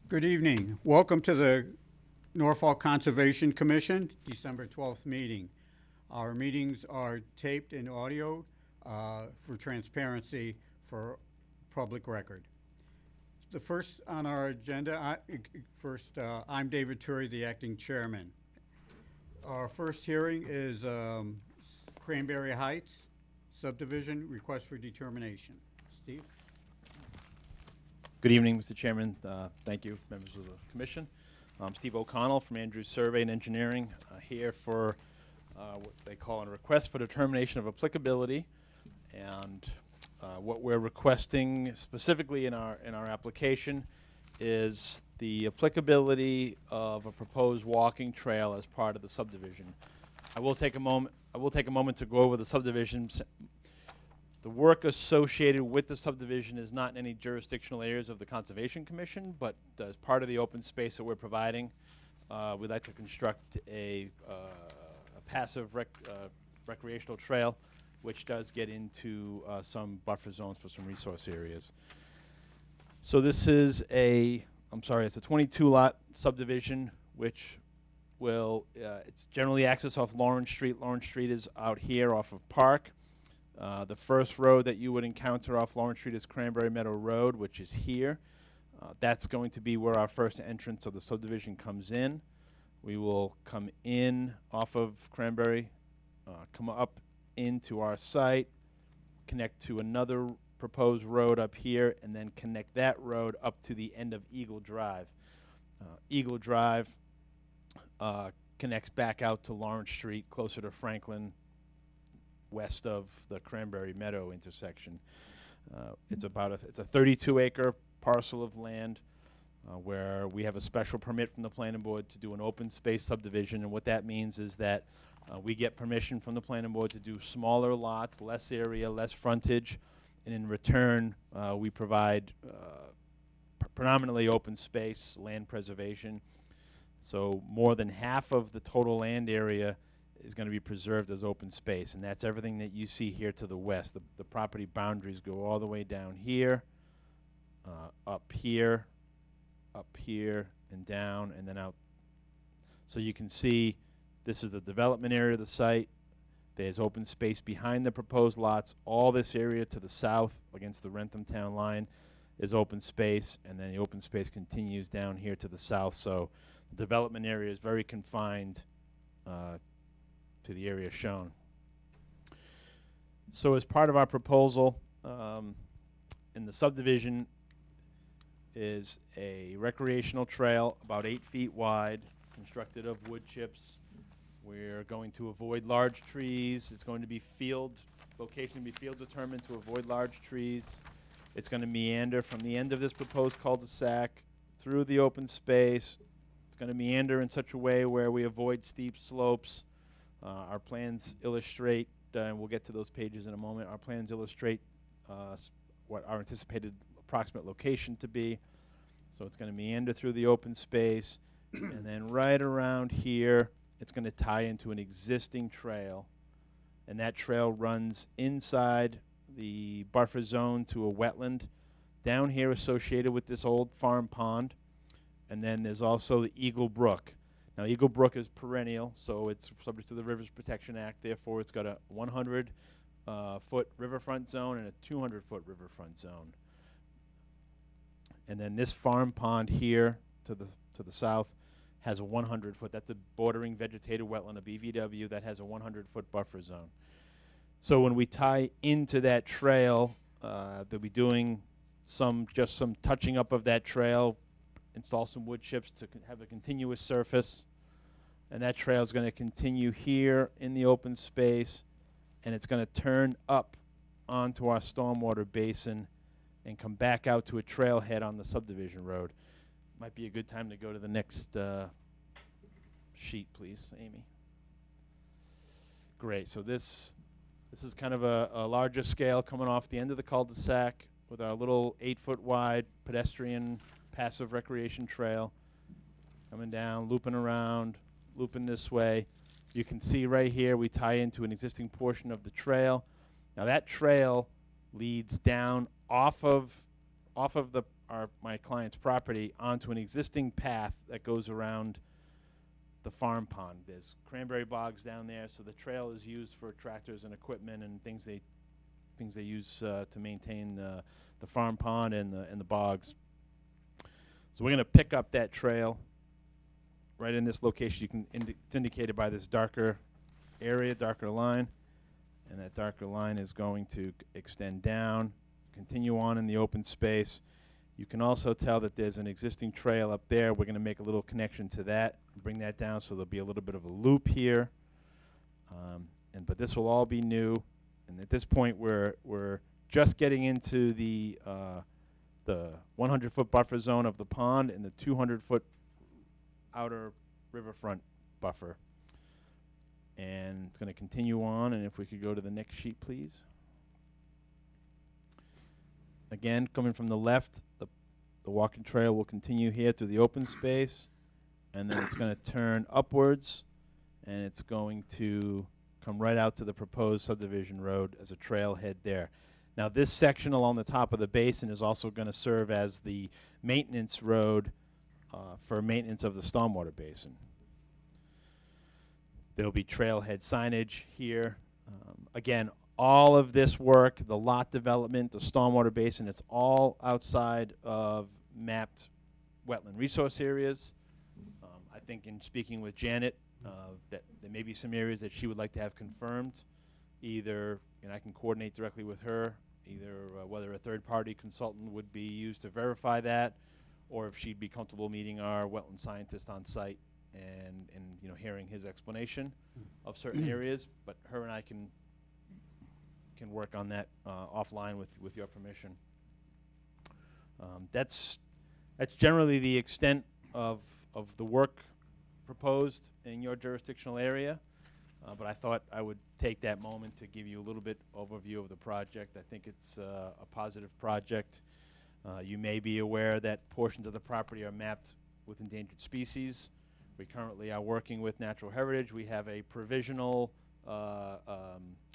Good evening. Welcome to the Norfolk Conservation Commission, December 12th meeting. Our meetings are taped in audio for transparency for public record. The first on our agenda, I'm David Turry, the acting chairman. Our first hearing is Cranberry Heights subdivision request for determination. Steve? Good evening, Mr. Chairman. Thank you, members of the Commission. I'm Steve O'Connell from Andrews Survey and Engineering, here for what they call a request for determination of applicability. And what we're requesting specifically in our application is the applicability of a proposed walking trail as part of the subdivision. I will take a moment to go over the subdivision. The work associated with the subdivision is not in any jurisdictional areas of the Conservation Commission, but as part of the open space that we're providing, we'd like to construct a passive recreational trail, which does get into some buffer zones for some resource areas. So this is it's a 22-lot subdivision, which will, it's generally accessed off Lawrence Street. Lawrence Street is out here off of Park. The first road that you would encounter off Lawrence Street is Cranberry Meadow Road, which is here. That's going to be where our first entrance of the subdivision comes in. We will come in off of Cranberry, come up into our site, connect to another proposed road up here, and then connect that road up to the end of Eagle Drive. Eagle Drive connects back out to Lawrence Street, closer to Franklin, west of the Cranberry Meadow intersection. It's a 32-acre parcel of land where we have a special permit from the planning board to do an open space subdivision, and what that means is that we get permission from the planning board to do smaller lots, less area, less frontage, and in return we provide predominantly open space, land preservation. So more than half of the total land area is going to be preserved as open space, and that's everything that you see here to the west. The property boundaries go all the way down here, up here, and down, and then out. So you can see this is the development area of the site. There's open space behind the proposed lots. All this area to the south against the Rentham town line is open space, and then the open space continues down here to the south. So the development area is very confined to the area shown. So as part of our proposal in the subdivision is a recreational trail about 8 feet wide, constructed of wood chips. We're going to avoid large trees. It's going to be location to be field determined to avoid large trees. It's going to meander from the end of this proposed cul-de-sac through the open space. It's going to meander in such a way where we avoid steep slopes. Our plans illustrate, and we'll get to those pages in a moment, our plans illustrate what our anticipated approximate location to be. So it's going to meander through the open space, and then right around here, it's going to tie into an existing trail, and that trail runs inside the buffer zone to a wetland down here associated with this old farm pond, and then there's also the Eagle Brook. Now, Eagle Brook is perennial, so it's subject to the Rivers Protection Act. Therefore, it's got a 100-foot riverfront zone and a 200-foot riverfront zone. And then this farm pond here to the south has a 100-foot. That's a bordering vegetated wetland, a BVW, that has a 100-foot buffer zone. So when we tie into that trail, they'll be doing just some touching up of that trail, install some wood chips to have a continuous surface, and that trail is going to continue here in the open space, and it's going to turn up onto our stormwater basin and come back out to a trailhead on the subdivision road. Might be a good time to go to the next sheet, please, Amy. Great. So this is kind of a larger scale coming off the end of the cul-de-sac with our little 8-foot wide pedestrian passive recreation trail coming down, looping around, looping this way. You can see right here we tie into an existing portion of the trail. Now that trail leads down off of the my client's property onto an existing path that goes around the farm pond. There's cranberry bogs down there, so the trail is used for tractors and equipment and things they use to maintain the farm pond and the bogs. So we're going to pick up that trail right in this location. You can it's indicated by this darker area, darker line, and that darker line is going to extend down, continue on in the open space. You can also tell that there's an existing trail up there. We're going to make a little connection to that, bring that down, so there'll be a little bit of a loop here. But this will all be new. And at this point, we're just getting into the 100-foot buffer zone of the pond and the 200-foot outer riverfront buffer. And it's going to continue on. And if we could go to the next sheet, please. Again, coming from the left, the walking trail will continue here through the open space, and then it's going to turn upwards, and it's going to come right out to the proposed subdivision road as a trailhead there. Now, this section along the top of the basin is also going to serve as the maintenance road for maintenance of the stormwater basin. There'll be trailhead signage here. Again, all of this work, the lot development, the stormwater basin, it's all outside of mapped wetland resource areas. I think in speaking with Janet, that there may be some areas that she would like to have confirmed, either, and I can coordinate directly with her, either whether a third-party consultant would be used to verify that, or if she'd be comfortable meeting our wetland scientist on site and hearing his explanation of certain areas. But her and I can work on that offline with your permission. That's generally the extent of the work proposed in your jurisdictional area. But I thought I would take that moment to give you a little bit overview of the project. I think it's a positive project. You may be aware that portions of the property are mapped with endangered species. We currently are working with Natural Heritage. We have a provisional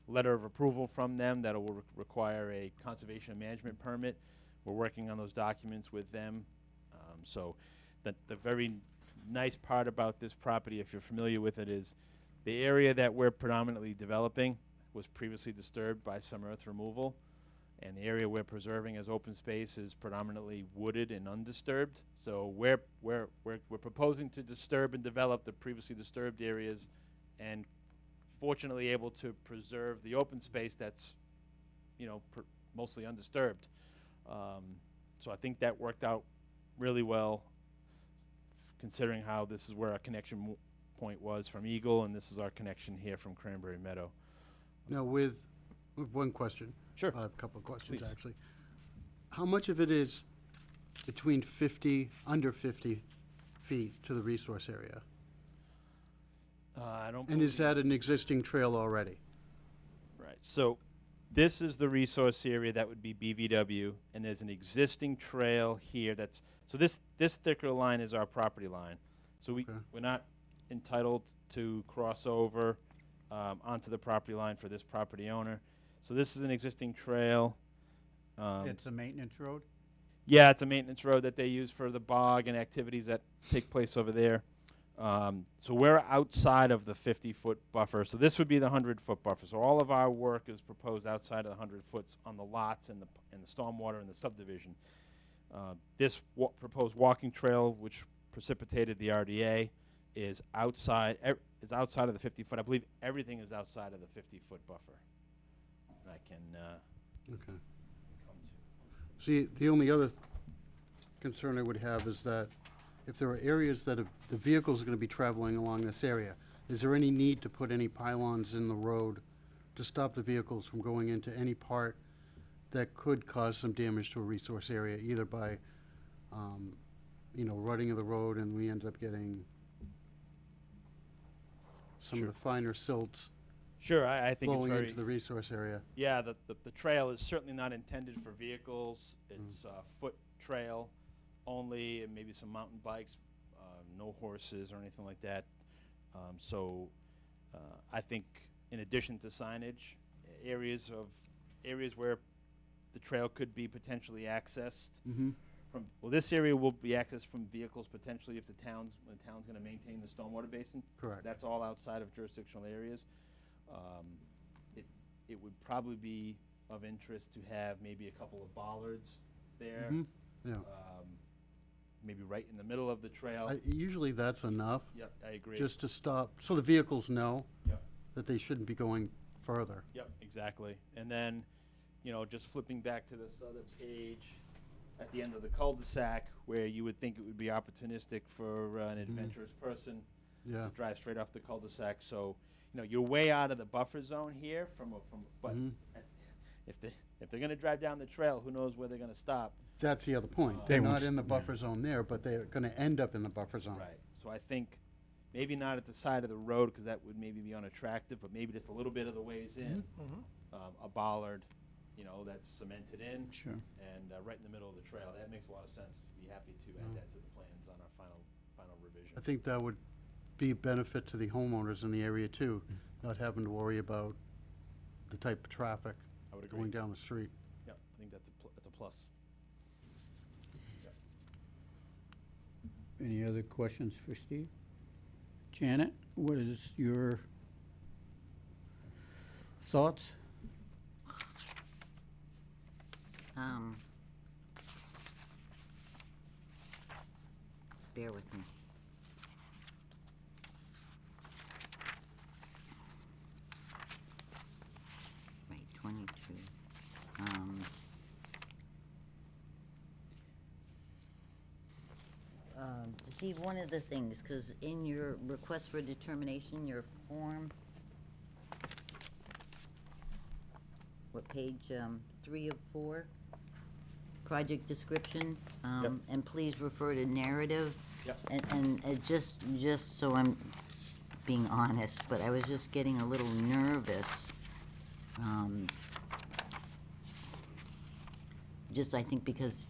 letter of approval from them that will require a conservation and management permit. We're working on those documents with them. So the very nice part about this property, if you're familiar with it, is the area that we're predominantly developing was previously disturbed by some earth removal, and the area we're preserving as open space is predominantly wooded and undisturbed. So we're proposing to disturb and develop the previously disturbed areas, and fortunately able to preserve the open space that's, mostly undisturbed. So I think that worked out really well, considering how this is where our connection point was from Eagle, and this is our connection here from Cranberry Meadow. Now, with one question. Sure. I have a couple of questions, Please. actually. How much of it is between under 50 feet to the resource area? I don't. And is that an existing trail already? Right. So this is the resource area that would be BVW, and there's an existing trail here that's, so this thicker line is our property line. So we're not entitled to cross over onto the property line for this property owner. So this is an existing trail. It's a maintenance road? Yeah, it's a maintenance road that they use for the bog and activities that take place over there. So we're outside of the 50-foot buffer. So this would be the 100-foot buffer. So all of our work is proposed outside of the 100 foots on the lots and the stormwater and the subdivision. This proposed walking trail, which precipitated the RDA, is outside of the 50-foot. I believe everything is outside of the 50-foot buffer. And I can Okay. come to. See, the only other concern I would have is that if there are areas that the vehicles are going to be traveling along this area, is there any need to put any pylons in the road to stop the vehicles from going into any part that could cause some damage to a resource area, either by, rutting of the road, and we end up getting some Sure. of the finer silts Sure, I think it's flowing very. into the resource area? Yeah, the trail is certainly not intended for vehicles. It's a foot trail only, and maybe some mountain bikes, no horses or anything like that. So I think in addition to signage, areas where the trail could be potentially accessed, Mm-hmm. Well, this area will be accessed from vehicles potentially if when the town's gonna maintain the stormwater basin. Correct. That's all outside of jurisdictional areas. It would probably be of interest to have maybe a couple of bollards there. Yeah. Maybe right in the middle of the trail. Usually that's enough, Yep, I agree. just to stop, so the vehicles know Yep. that they shouldn't be going further. Yep, exactly. And then, just flipping back to this other page, at the end of the cul-de-sac, where you would think it would be opportunistic for an adventurous person Yeah. to drive straight off the cul-de-sac. So, you're way out of the buffer zone here but if they're gonna drive down the trail, who knows where they're gonna stop. That's the other point. They They're won't not in the s- buffer zone there, but they're gonna end up in the buffer zone. Right. So I think maybe not at the side of the road, because that would maybe be unattractive, but maybe just a little bit of the ways in, a bollard, that's cemented in. Sure. And right in the middle of the trail. That makes a lot of sense. Be happy to add that to the plans on our final revision. I think that would be a benefit to the homeowners in the area too, not having to worry about the type of traffic I would agree. going down the street. Yep, I think that's a plus. Yep. Any other questions for Steve? Janet, what is your thoughts? Bear with me. Right, 22. Steve, one of the things, because in your request for determination, your form, what, page 3 of 4? Project description, Yep. and please refer to narrative. Yep. And just so I'm being honest, but I was just getting a little nervous. Just, I think because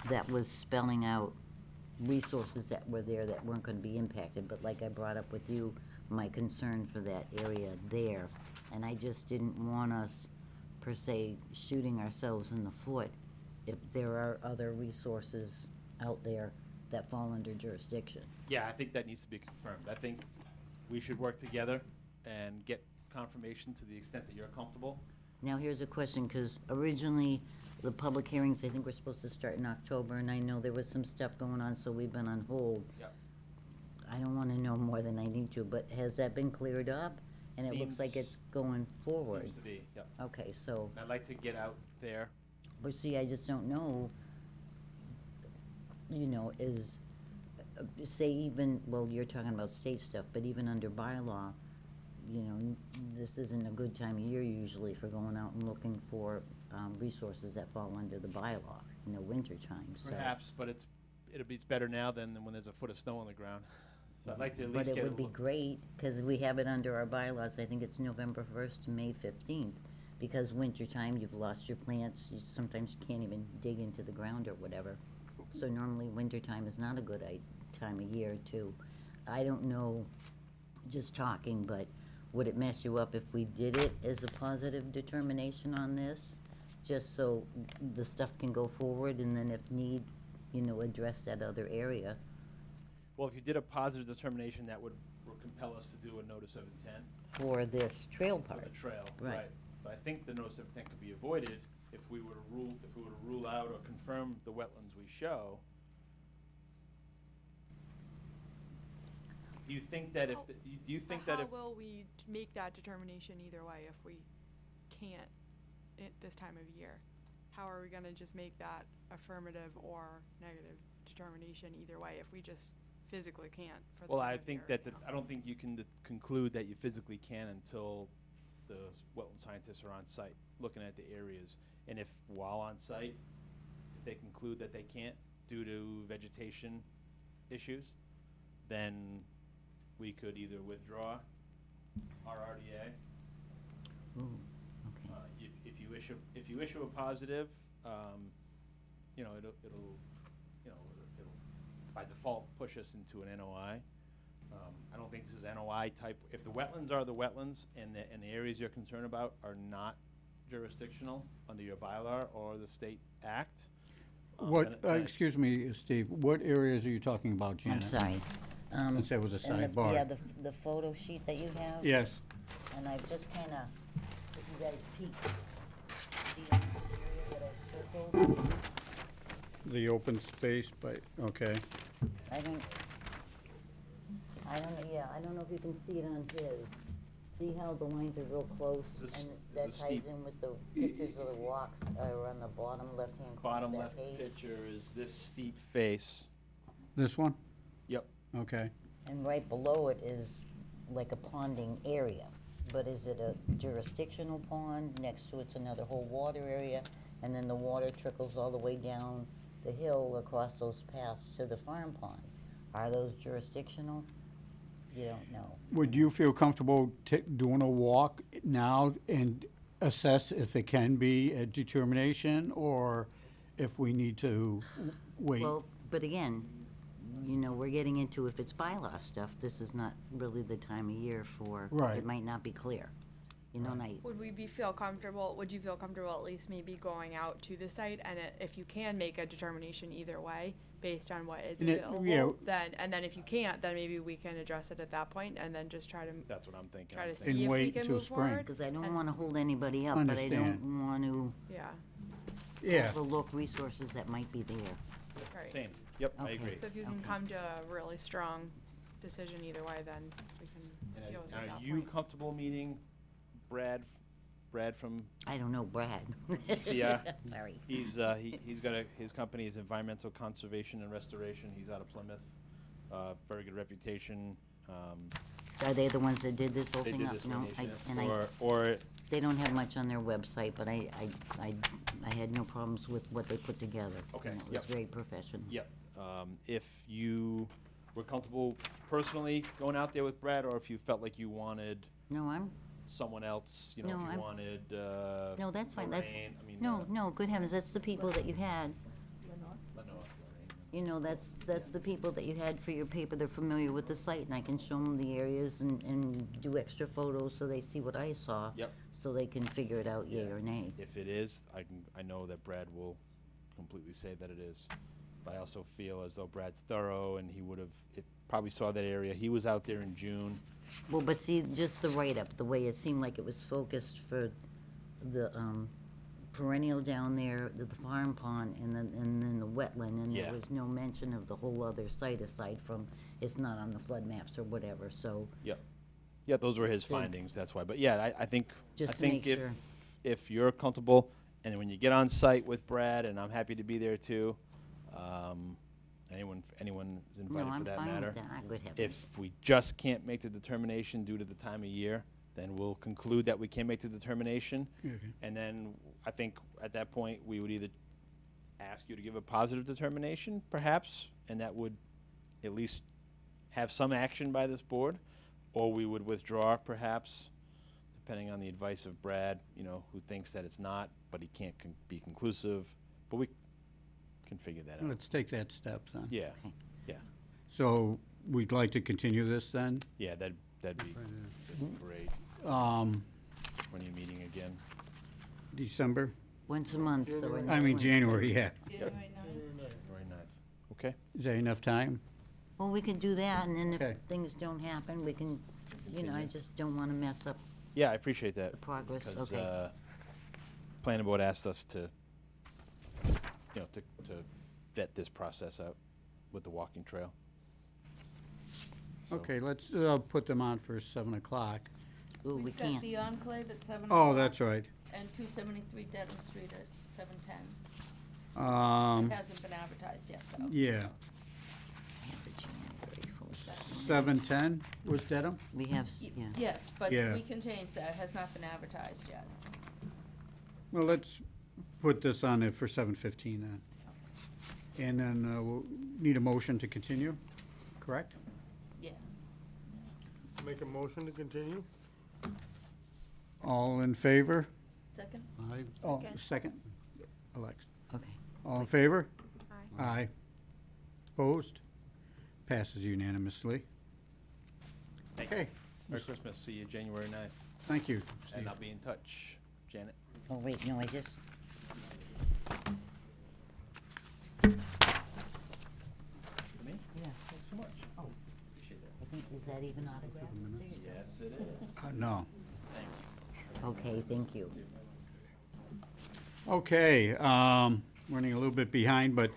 that was spelling out resources that were there that weren't gonna be impacted, but like I brought up with you, my concern for that area there, and I just didn't want us, per se, shooting ourselves in the foot if there are other resources out there that fall under jurisdiction. Yeah, I think that needs to be confirmed. I think we should work together and get confirmation to the extent that you're comfortable. Now, here's a question, because originally, the public hearings, I think, were supposed to start in October, and I know there was some stuff going on, so we've been on hold. Yep. I don't wanna know more than I need to, but has that been cleared up? And it looks like it's going forward. Seems to be, yep. Okay, so, And I'd like to get out there. but see, I just don't know, is, say even, well, you're talking about state stuff, but even under bylaw, this isn't a good time of year usually for going out and looking for resources that fall under the bylaw, winter time, so. Perhaps, but it's better now than when there's a foot of snow on the ground. So I'd like to at But least it get a would be look. great, because we have it under our bylaws, I think it's November 1st to May 15th. Because wintertime, you've lost your plants, you sometimes can't even dig into the ground or whatever. So normally, wintertime is not a good time of year to, I don't know, just talking, but would it mess you up if we did it as a positive determination on this? Just so the stuff can go forward, and then if need, address that other area. Well, if you did a positive determination, that would compel us to do a notice of intent For this trail for part. the trail. Right. But I think the notice of intent could be avoided if we were to rule out or confirm the wetlands we show. Do you think that if, do you think that if? How will we make that determination either way if we can't at this time of year? How are we gonna just make that affirmative or negative determination either way if we just physically can't for the Well, time I of think year? that, I don't think you can conclude that you physically can until the wetland scientists are on site, looking at the areas. And if, while on site, if they conclude that they can't due to vegetation issues, then we could either withdraw our RDA. Ooh, okay. If you issue a positive, it'll by default push us into an NOI. I don't think this is NOI type. If the wetlands are the wetlands and the areas you're concerned about are not jurisdictional under your bylaw or the state act, What, and I- excuse me, Steve, what areas are you talking about, I'm Janet? sorry. Since there was a And sidebar. Yeah, the photo sheet that you have. Yes, And I've just kinda, if you guys peek, see the area that I've circled? the open space, but, okay. I don't, yeah, I don't know if you can see it on his. See how the lines are real close? This- And this that is ties steep. in with the pictures of the walks are on the bottom left-hand corner Bottom of left that page. picture is this steep face. This one? Yep. Okay. And right below it is like a ponding area. But is it a jurisdictional pond? Next to it's another whole water area, and then the water trickles all the way down the hill across those paths to the farm pond. Are those jurisdictional? You don't know. Would you feel comfortable doing a walk now and assess if it can be a determination, or if we need to wait? Well, but again, you know, we're getting into if it's bylaw stuff, this is not really the time of year for. Right. It might not be clear. You know, and Would you feel comfortable at least maybe going out to the site, and if you can make a determination either way, based on what is And it- available, yeah. then if you can't, then maybe we can address it at that point, and then just try to That's what I'm thinking. try to I'm see thinking- if we wait can till move spring. forward. because I don't And- wanna hold anybody up, but I don't Understand. wanna Yeah, Yeah, overlook resources that might be there. right. Same. Yep, I Okay. agree. So if you can Okay. come to a really strong decision either way, then we can And deal with it are at that you point. comfortable meeting Brad from, I don't know, Brad. CR? Sorry. he's got his company is Environmental Conservation and Restoration. He's out of Plymouth. Very good reputation. Are they the ones that did this whole They thing did up? this No, donation. and I, Or, they don't have much on their website, but I had no problems with what they put together. Okay, And it was yep. very professional. yep. If you were comfortable personally going out there with Brad, or if you felt like you wanted No, I'm, someone else, you know, No, if you I'm- wanted, no, that's fine, that's, Lorraine, I mean, no, good heavens, that's the people that you had. Lorraine. You know, that's the people that you had for your paper, they're familiar with the site, and I can show them the areas and do extra photos so they see what I saw. Yep. So they can figure it out, yea or nay. If it is, I know that Brad will completely say that it is. But I also feel as though Brad's thorough, and he probably saw that area. He was out there in June. Well, but see, just the write-up, the way it seemed like it was focused for the perennial down there, the farm pond, and then the wetland, and Yeah. there was no mention of the whole other site aside from, it's not on the flood maps or whatever, so, Yep. Yeah, those were his So- findings, that's why. But yeah, I think, Just to make sure. if you're comfortable, and when you get on site with Brad, and I'm happy to be there too, anyone's no, invited for I'm that fine matter. with that, good heavens. If we just can't make the determination due to the time of year, then we'll conclude that we can't make the determination. Okay. And then I think at that point, we would either ask you to give a positive determination, perhaps, and that would at least have some action by this board, or we would withdraw, perhaps, depending on the advice of Brad, you know, who thinks that it's not, but he can't be conclusive. But we can figure that out. let's take that step then. Yeah, Okay. yeah, So we'd like to continue this then? yeah, that'd be great. When are you meeting again? December? Once a month, so we're I next mean, Wednesday. January, yeah. January 9th. Okay, Is that enough time? Well, we can do that, and then Okay. if things don't happen, we can, you know, I Continue. just don't wanna mess up yeah, I appreciate that. the progress, Because, okay. planning board asked us to, you know, to vet this process out with the walking trail. So- Okay, let's put them on for 7 o'clock. Ooh, we We've got can't. the Enclave at 7 Oh, o'clock that's right. and 273 Dedham Street at 7:10. Um, It hasn't been advertised yet, though. yeah, I have the January full. 7:10 was Dedham? We have, yeah. Yes, but Yeah. we can change that. It has not been advertised yet. Well, let's put this on there for 7:15 then. And then we'll need a motion to continue, correct? Yes. Make a motion to continue? All in favor? Second? I, Oh, Second. second? Alex. Okay. All in favor? Aye. Aye. Opposed? Passes unanimously. Thank you. Okay, Merry Christmas, see you January 9th, thank you, and Steve. I'll be in touch. Janet? Oh, wait, no, I just, Is that even autographed? Yes, it is. No. Thanks. Okay, thank you. Okay, running a little bit behind, but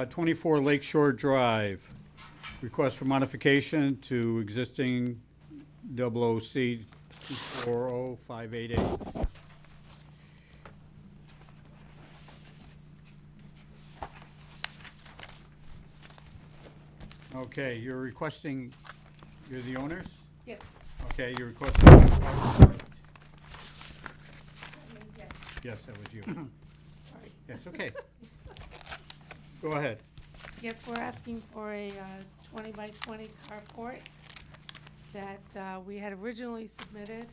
24 Lakeshore Drive. Request for modification to existing 00C 240588. Okay, you're requesting, you're the owners? Yes. Okay, you're requesting. Yes, that was you. Sorry. Yes, okay. Go ahead. Yes, we're asking for a 20 by 20 carport that we had originally submitted.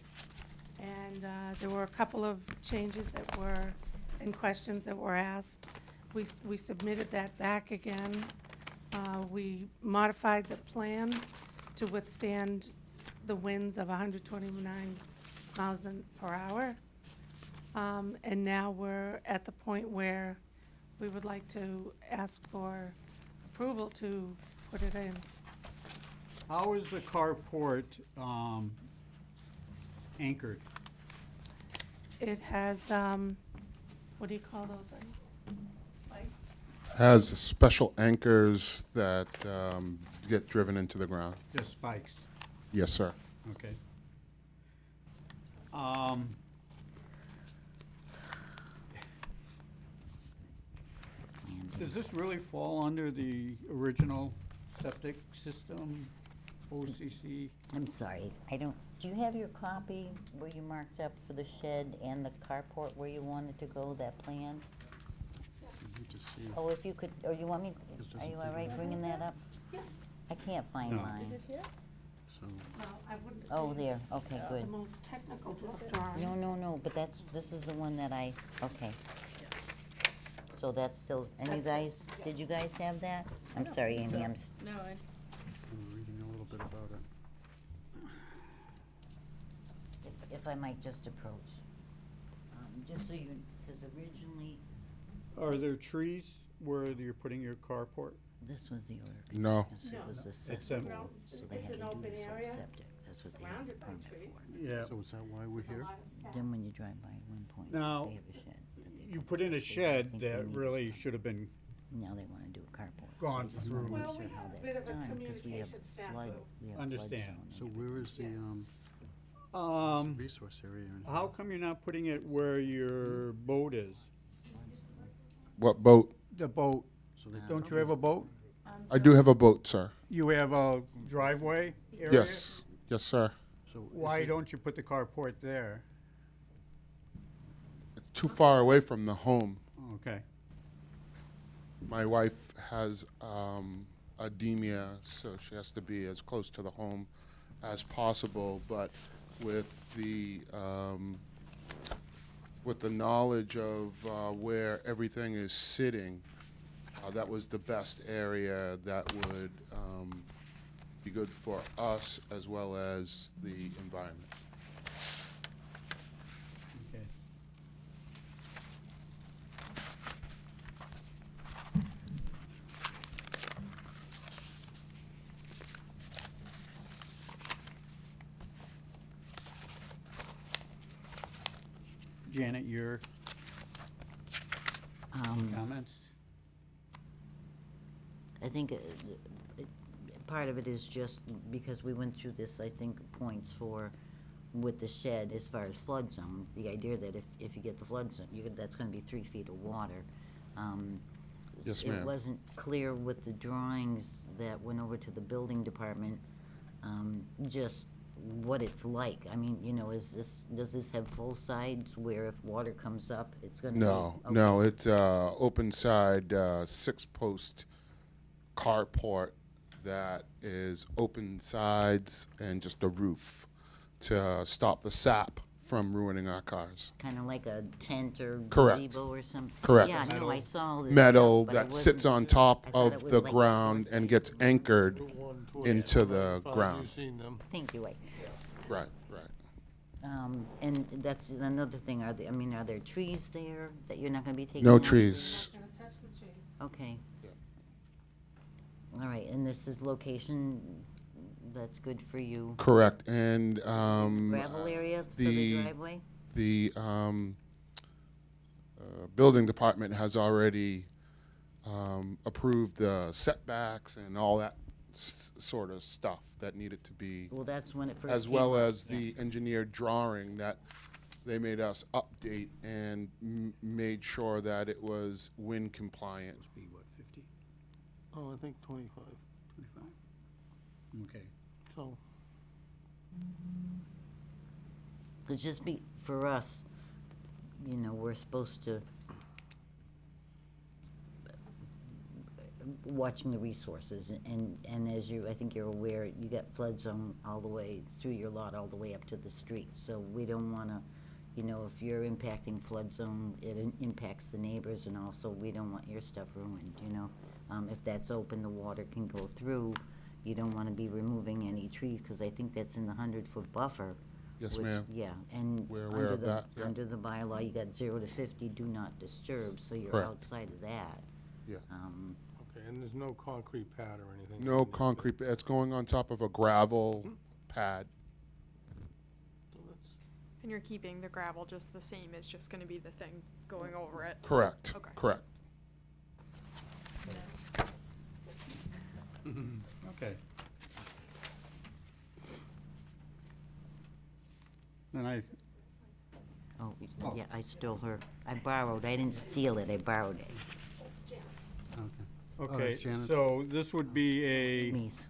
And there were a couple of changes that were, and questions that were asked. We submitted that back again. We modified the plans to withstand the winds of 129 miles per hour. And now we're at the point where we would like to ask for approval to put it in. How is the carport anchored? It has, what do you call those? Spikes? Has special anchors that get driven into the ground. Just spikes? Yes, sir. Okay. Does this really fall under the original septic system, OCC? I'm sorry, do you have your copy where you marked up for the shed and the carport where you wanted to go, that plan? Need to see. Oh, if you could, or you want me, This are doesn't you take all right it. bringing that up? Yeah. I can't find No. mine. here? So, No, I wouldn't say Oh, it's there, okay, the good. most technical of drawings. No, but this is the one that okay. So that's still, and you That's- guys, did you guys have that? I'm sorry, Amy, No, I'm reading a little bit about it. if I might just approach. Just so you, because originally, Are there trees where you're putting your carport? this was the order. No. Because it was a It's cesspool, No, so it's they had an to do open this whole area, septic. That's what they had surrounded the by permit trees. for. Yeah. So is that why we're here? Then when you drive by one point, Now, they have a shed. that they You put put in a they shed think they that need. really should have been, Now they want to do a carport. Gone So I just wanna through. make Well, sure we how had a that's bit of a done, 'cause we have communication snafu. flood, we have flood Understand. zone and So where is the everything. resource area? in how here? come you're not putting it where your boat is? What boat? The boat, So they don't you have a boat? I do have a boat, sir. You have a driveway area? Yes. Yes, sir. So is Why it- don't you put the carport there? Too far away from the home. Okay, My wife has edemia, so she has to be as close to the home as possible. But with the knowledge of where everything is sitting, that was the best area that would be good for us as well as the environment. okay. Janet, your comments? I think part of it is just because we went through this, I think, points for, with the shed as far as flood zone, the idea that if you get the flood zone, that's gonna be 3 feet of water. Yes, It ma'am. wasn't clear with the drawings that went over to the building department, just what it's like. I mean, does this have full sides where if water comes up, it's gonna be? No, Okay. no, it's open side, 6-post carport that is open sides and just a roof to stop the sap from ruining our cars. Kind of like a tent or Correct. gazebo or something? Correct. Yeah, no, I saw all this Metal stuff, but I that sits wasn't on sure. top I thought it of was the like ground and gets anchored. Route 1, into 2, the ground. You've seen them. Thank you, Wade. Right, right. And that's another thing, are there trees there that you're not gonna be taking No out? trees. Not gonna touch the trees. Okay. Yeah. All right, and this is location that's good for you. Correct, and Gravel area for the the- driveway? the building department has already approved the setbacks and all that sort of stuff that needed to be, Well, that's when it first as came well up, as yeah. the engineered drawing that they made us update and made sure that it was wind compliant. Be what, 50, Oh, I think 25, 25? Okay. so. It's just be, for us, you know, we're supposed to, watching the resources, and as you, I think you're aware, you got flood zone all the way through your lot, all the way up to the street, so we don't wanna, you know, if you're impacting flood zone, it impacts the neighbors, and also, we don't want your stuff ruined, you know? If that's open, the water can go through, you don't wanna be removing any trees, cause I think that's in the 100-foot buffer. Yes, which- ma'am. Yeah, and We're aware of that, yeah. under the bylaw, you got 0 to 50, do not disturb, so you're Correct. outside of that. Yeah. Okay, and there's no concrete pad or anything? No concrete, it's going on top of a gravel pad. So that's- And you're keeping the gravel just the same, it's just gonna be the thing going over it? Correct, Okay. correct. Okay. Then Oh, yeah, I stole her, I borrowed, I didn't steal it, I borrowed it. Okay. okay, that's Janet's. so this would be a Mies.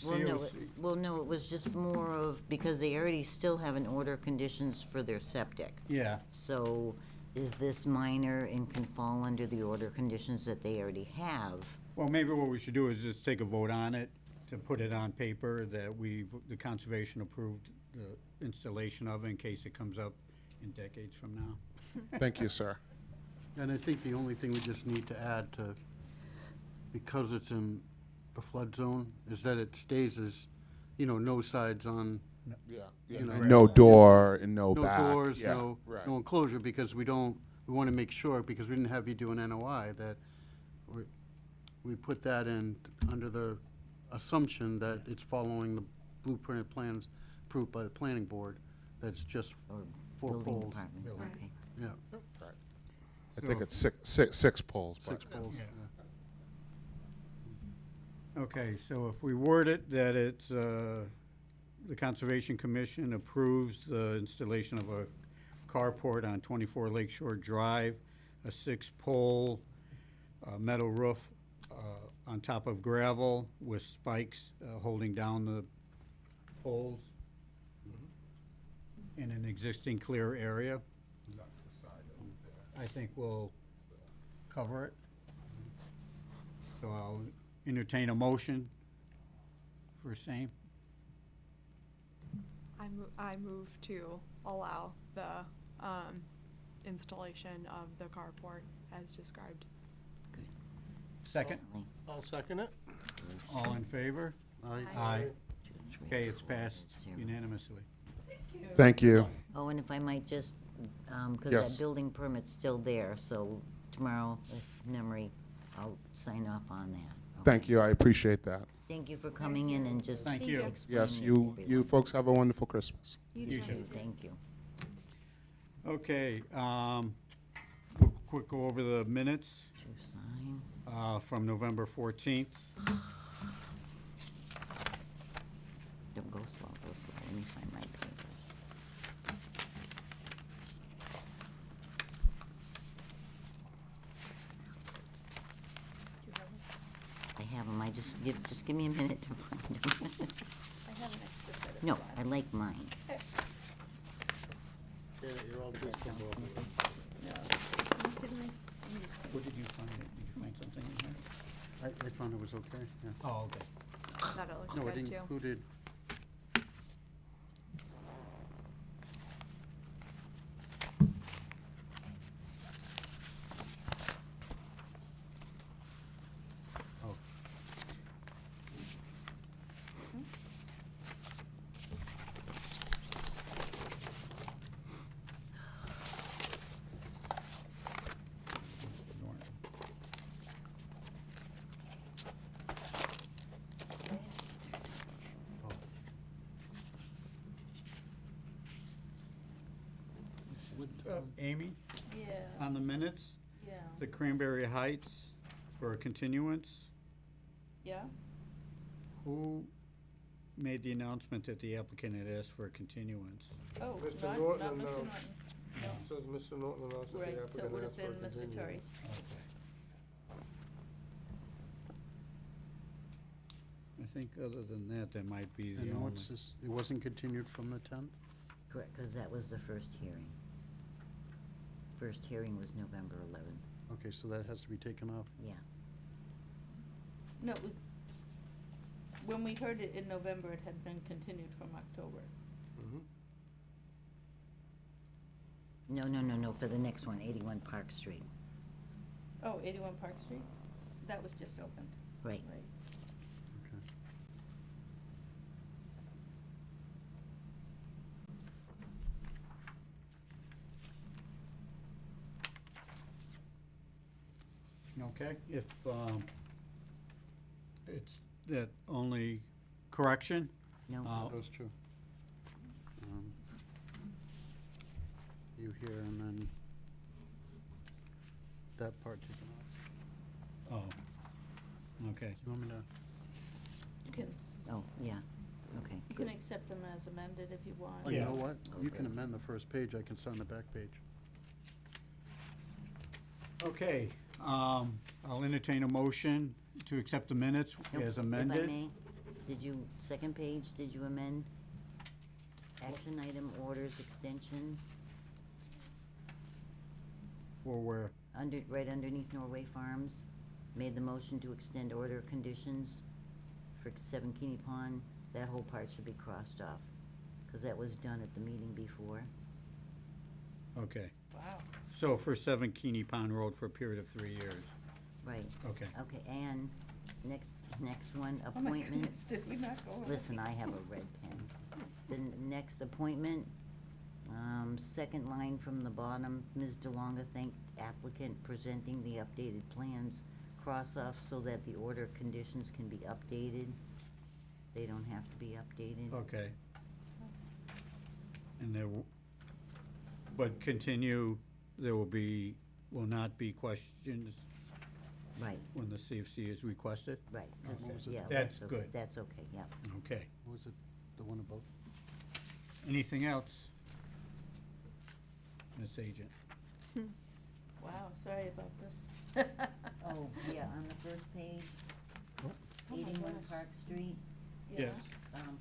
Well, no, COC. well, no, it was just more of, because they already still have an order of conditions for their septic. Yeah, So is this minor and can fall under the order conditions that they already have? well, maybe what we should do is just take a vote on it, to put it on paper, that the conservation approved the installation of it in case it comes up in decades from now. Thank you, sir. And I think the only thing we just need to add to, because it's in the flood zone, is that it stays as, you know, no sides on, Yeah, You know, no door and no no back. doors, Yeah, no, right. no enclosure, because we want to make sure, because we didn't have you do an NOI, that we put that in under the assumption that it's following the blueprinted plans approved by the planning board, that it's just Or 4 building poles. department? Building. Okay. Yeah, I think So- it's six poles. but- 6 poles. Yeah. yeah. Okay, so if we word it that it's, the Conservation Commission approves the installation of a carport on 24 Lakeshore Drive, a 6-pole metal roof on top of gravel with spikes holding down the poles in an existing clear area, I think we'll cover it. So I'll entertain a motion for same. I move to allow the, installation of the carport as described. Second, Definitely. I'll second it. all in favor? Aye. Aye. 2, 3, Okay, it's 4, passed 0. unanimously. Thank you. Oh, and if I might just, because Yes. that building permit's still there, so tomorrow, if memory, I'll sign off on that. Thank okay? you, I appreciate that. Thank you for coming in and just Thank Thank you. you. explaining Yes, it to you everyone. folks have a wonderful Christmas. You You too. too. Thank you. Okay, we'll quick go over the minutes To sign. from November 14th. Don't go slow, go slow. Let me find my papers. I have them. Just give me a minute to find them. I have an extra set of No, five. I like mine. Janet, you're all good for both of them. No. Are you kidding me? Let me just take- What did you find? Did you find something in here? I found it was okay, yeah. Oh, okay. That looks No, it good too. included, oh, Amy, Yeah, on the minutes, yeah, the Cranberry Heights for a continuance, yeah. who made the announcement that the applicant had asked for a continuance? Oh, Mr. not Norton Mr. announced. Norton. It says Mr. Norton announced that Right, the so it applicant would have asked for a been Mr. Torrey. continuance. Okay. I think other than that, that might be the And only. what's this, it wasn't continued from the 10th? Correct, because that was the first hearing. First hearing was November 11th, Okay, so that has to be taken off. yeah. No, it was, when we heard it in November, it had been continued from October. Mhm. No, for the next one, 81 Park Street. Oh, 81 Park Street? That was just opened, Right. right? Okay. Okay, if, it's that only correction, No, Those two. You here and then that part taken off. oh, okay. Do you want me to? You can, oh, yeah, okay. you can accept them as amended if you want. Oh, you Yeah. know what? You can Okay. amend the first page, I can sign the back page. Okay, I'll entertain a motion to accept the minutes Nope, as If I amended. may, did you, second page, did you amend? Action item orders extension, For where, right underneath Norway Farms, made the motion to extend order conditions for 7 Keeney Pond. That whole part should be crossed off, because that was done at the meeting before. okay. Wow. So for 7 Keeney Pond Road for a period of 3 years. Right, Okay. okay, and next one, Oh my appointment. goodness, did we not go over? Listen, I have a red pen. The next appointment, second line from the bottom, Ms. DeLonga thanked applicant presenting the updated plans, cross off so that the order conditions can be updated. They don't have to be updated. Okay. And there, but continue, there will not be questions Right, when the CFC is requested? right, 'cause- What was it? yeah. That's okay. good. That's okay, yeah. Okay. What was it, the one above? Anything else? Ms. Agent? Wow, sorry about this. Oh, yeah, on the first page, Oh my 81 gosh. Park Street. Yes.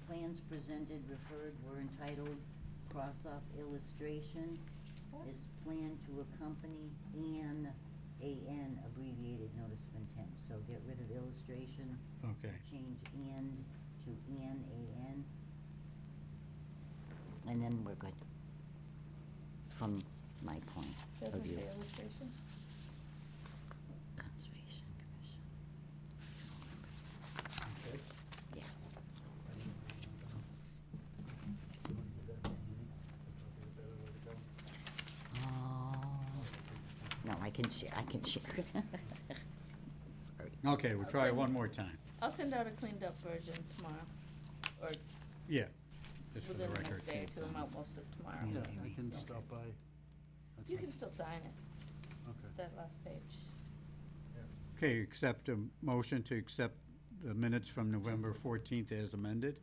Plans presented referred were entitled cross-off illustration. What? It's plan to accompany an abbreviated notice of intent. So get rid of illustration, Okay. change and to an. And then we're good. From my point of Doesn't view. say illustration? Conservation Commission, Okay. yeah. Oh, no, I can share. Sorry. Okay, we'll try it one more time. I'll send out a cleaned up version tomorrow, or Yeah, just for the within the record. next day or two, I'm out most of tomorrow. Yeah. Yeah, I can stop by. That's You fine. can still sign it, Okay. that last page. Okay, accept a motion to accept the minutes from November 14th as amended.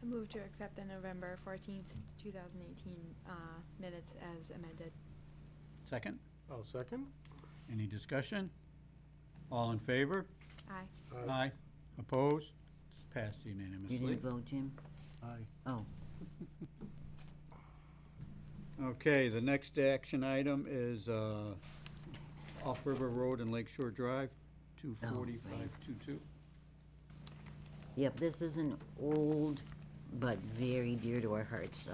I move to accept the November 14th, 2018 minutes as amended. Second? I'll second. Any discussion? All in favor? Aye. Aye. Opposed? It's passed You unanimously. didn't vote, Jim? Aye. Oh, Okay, the next action item is Off River Road and Lakeshore Drive, 24522. yep, this is an old but very dear to our hearts.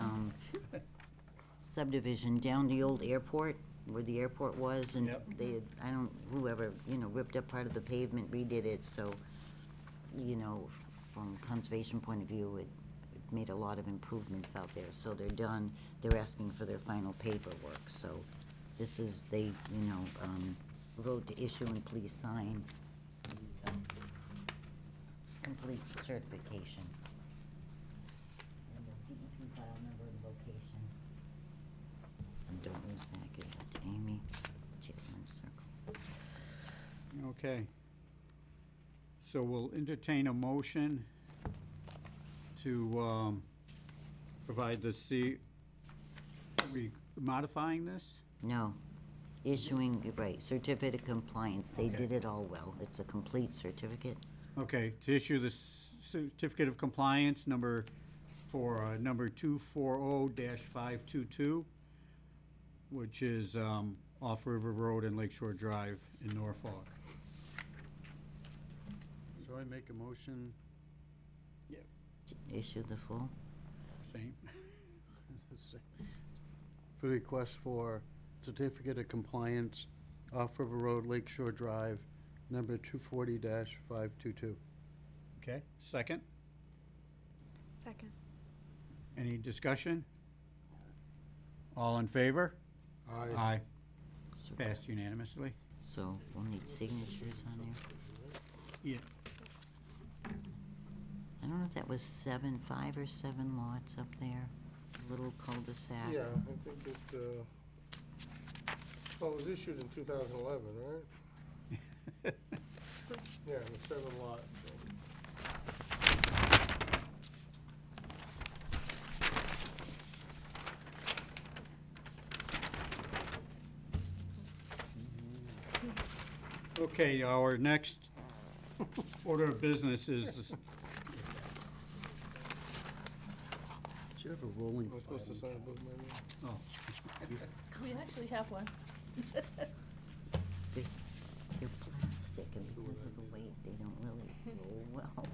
Subdivision down the old airport, where the airport was, and Yep. they had, whoever, ripped up part of the pavement, redid it, so, from conservation point of view, it made a lot of improvements out there, so they're done. They're asking for their final paperwork, so this is, they, vote to issue and please sign the, complete certification. And the DEP file number and location. don't lose that, give that to Amy. Chitlin Circle. Okay. So we'll entertain a motion to provide the modifying this? No, issuing, right, certificate of compliance, they did it all well, it's a complete certificate. Okay, to issue the certificate of compliance number 240-522, which is off River Road and Lakeshore Drive in Norfolk. So I make a motion, Issue the full, Same. for the request for certificate of compliance, off River Road, Lakeshore Drive, number 240-522. Okay, second. Second. Any discussion? All in favor? Aye. Aye. so, Passed unanimously. so we'll need signatures on there. Yeah. I don't know if that was 5 or 7 lots up there, a little cul-de-sac. Yeah, I think it, well, it was issued in 2011, right? Yeah, the 7 lot. Okay, our next order of business is, Should have a rolling Am I supposed to file. sign above my name? oh, We actually have one. They're plastic, and because of the weight, they don't really roll well.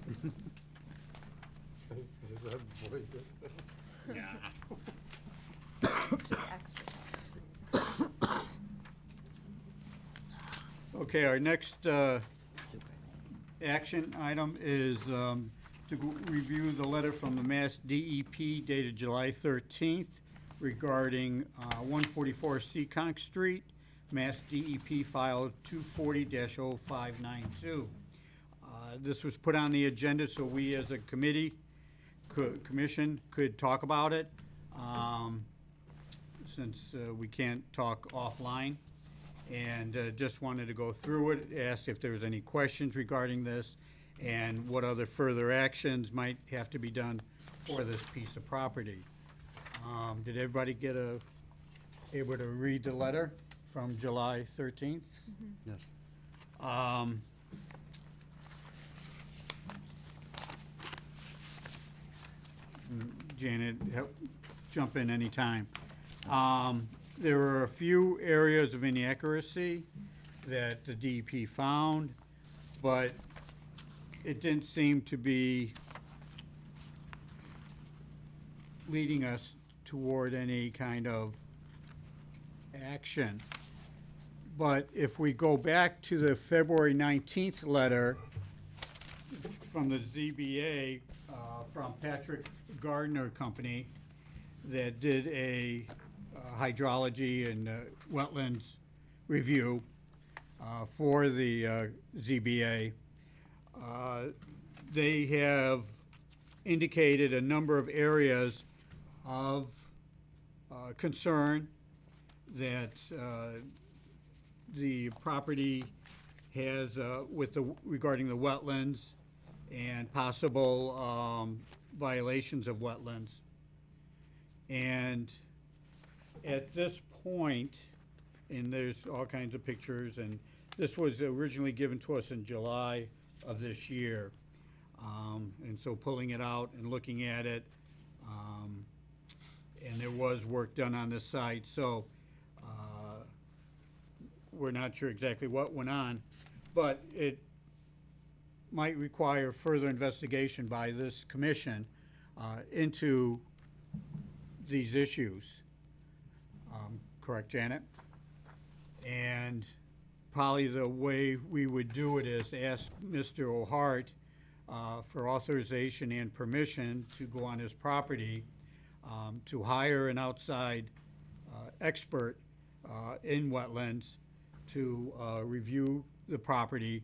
Does that void this thing? Just extra. okay, our next action item is to review the letter from the Mass DEP dated July 13th regarding 144 Seekonk Street, Mass DEP file 240-0592. This was put on the agenda so we as a commission could talk about it, since we can't talk offline. And just wanted to go through it, ask if there was any questions regarding this, and what other further actions might have to be done for this piece of property. Did everybody able to read the letter from July 13th? Yes. Janet, jump in anytime. There were a few areas of inaccuracy that the DEP found, but it didn't seem to be leading us toward any kind of action. But if we go back to the February 19th letter from the ZBA, from Patrick Gardner Company, that did a hydrology and wetlands review for the ZBA. They have indicated a number of areas of concern that the property has regarding the wetlands and possible violations of wetlands. And at this point, and there's all kinds of pictures, and this was originally given to us in July of this year. And so pulling it out and looking at it, and there was work done on this site, so we're not sure exactly what went on, but it might require further investigation by this commission into these issues. Correct, Janet? And probably the way we would do it is ask Mr. O'Hart for authorization and permission to go on his property, to hire an outside expert in wetlands to review the property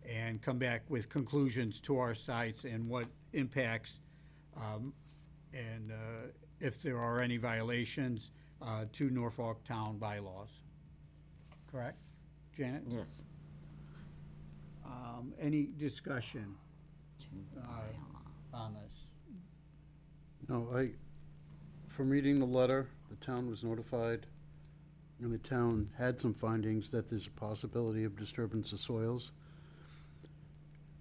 and come back with conclusions to our sites and what impacts, and if there are any violations, to Norfolk Town bylaws. Correct, Janet? Yes. Any discussion To bylaw. on this? No, from reading the letter, the town was notified, and the town had some findings that there's a possibility of disturbance of soils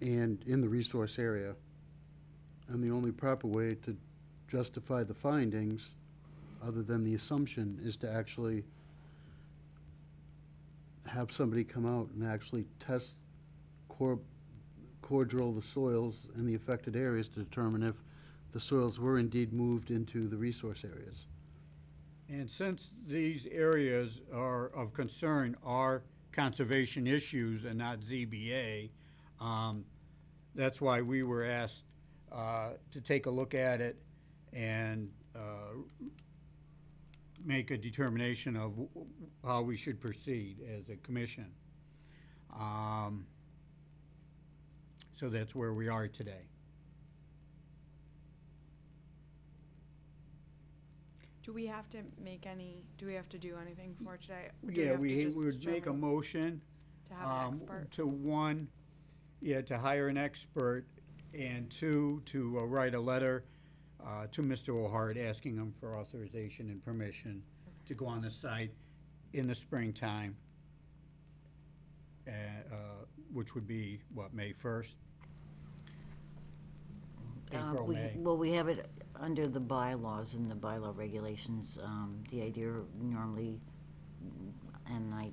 and in the resource area. And the only proper way to justify the findings, other than the assumption, is to actually have somebody come out and actually test, core drill the soils in the affected areas to determine if the soils were indeed moved into the resource areas. And since these areas are of concern are conservation issues and not ZBA, that's why we were asked to take a look at it and make a determination of how we should proceed as a commission. So that's where we are today. Do we have to do we have to do anything for today? Do Yeah, have to we just would make a determine motion to have an expert? to hire an expert, and two, to write a letter to Mr. O'Hart asking him for authorization and permission to go on the site in the springtime, which would be, what, May 1st? April, May. Well, we have it under the bylaws and the bylaw regulations. The idea normally, and I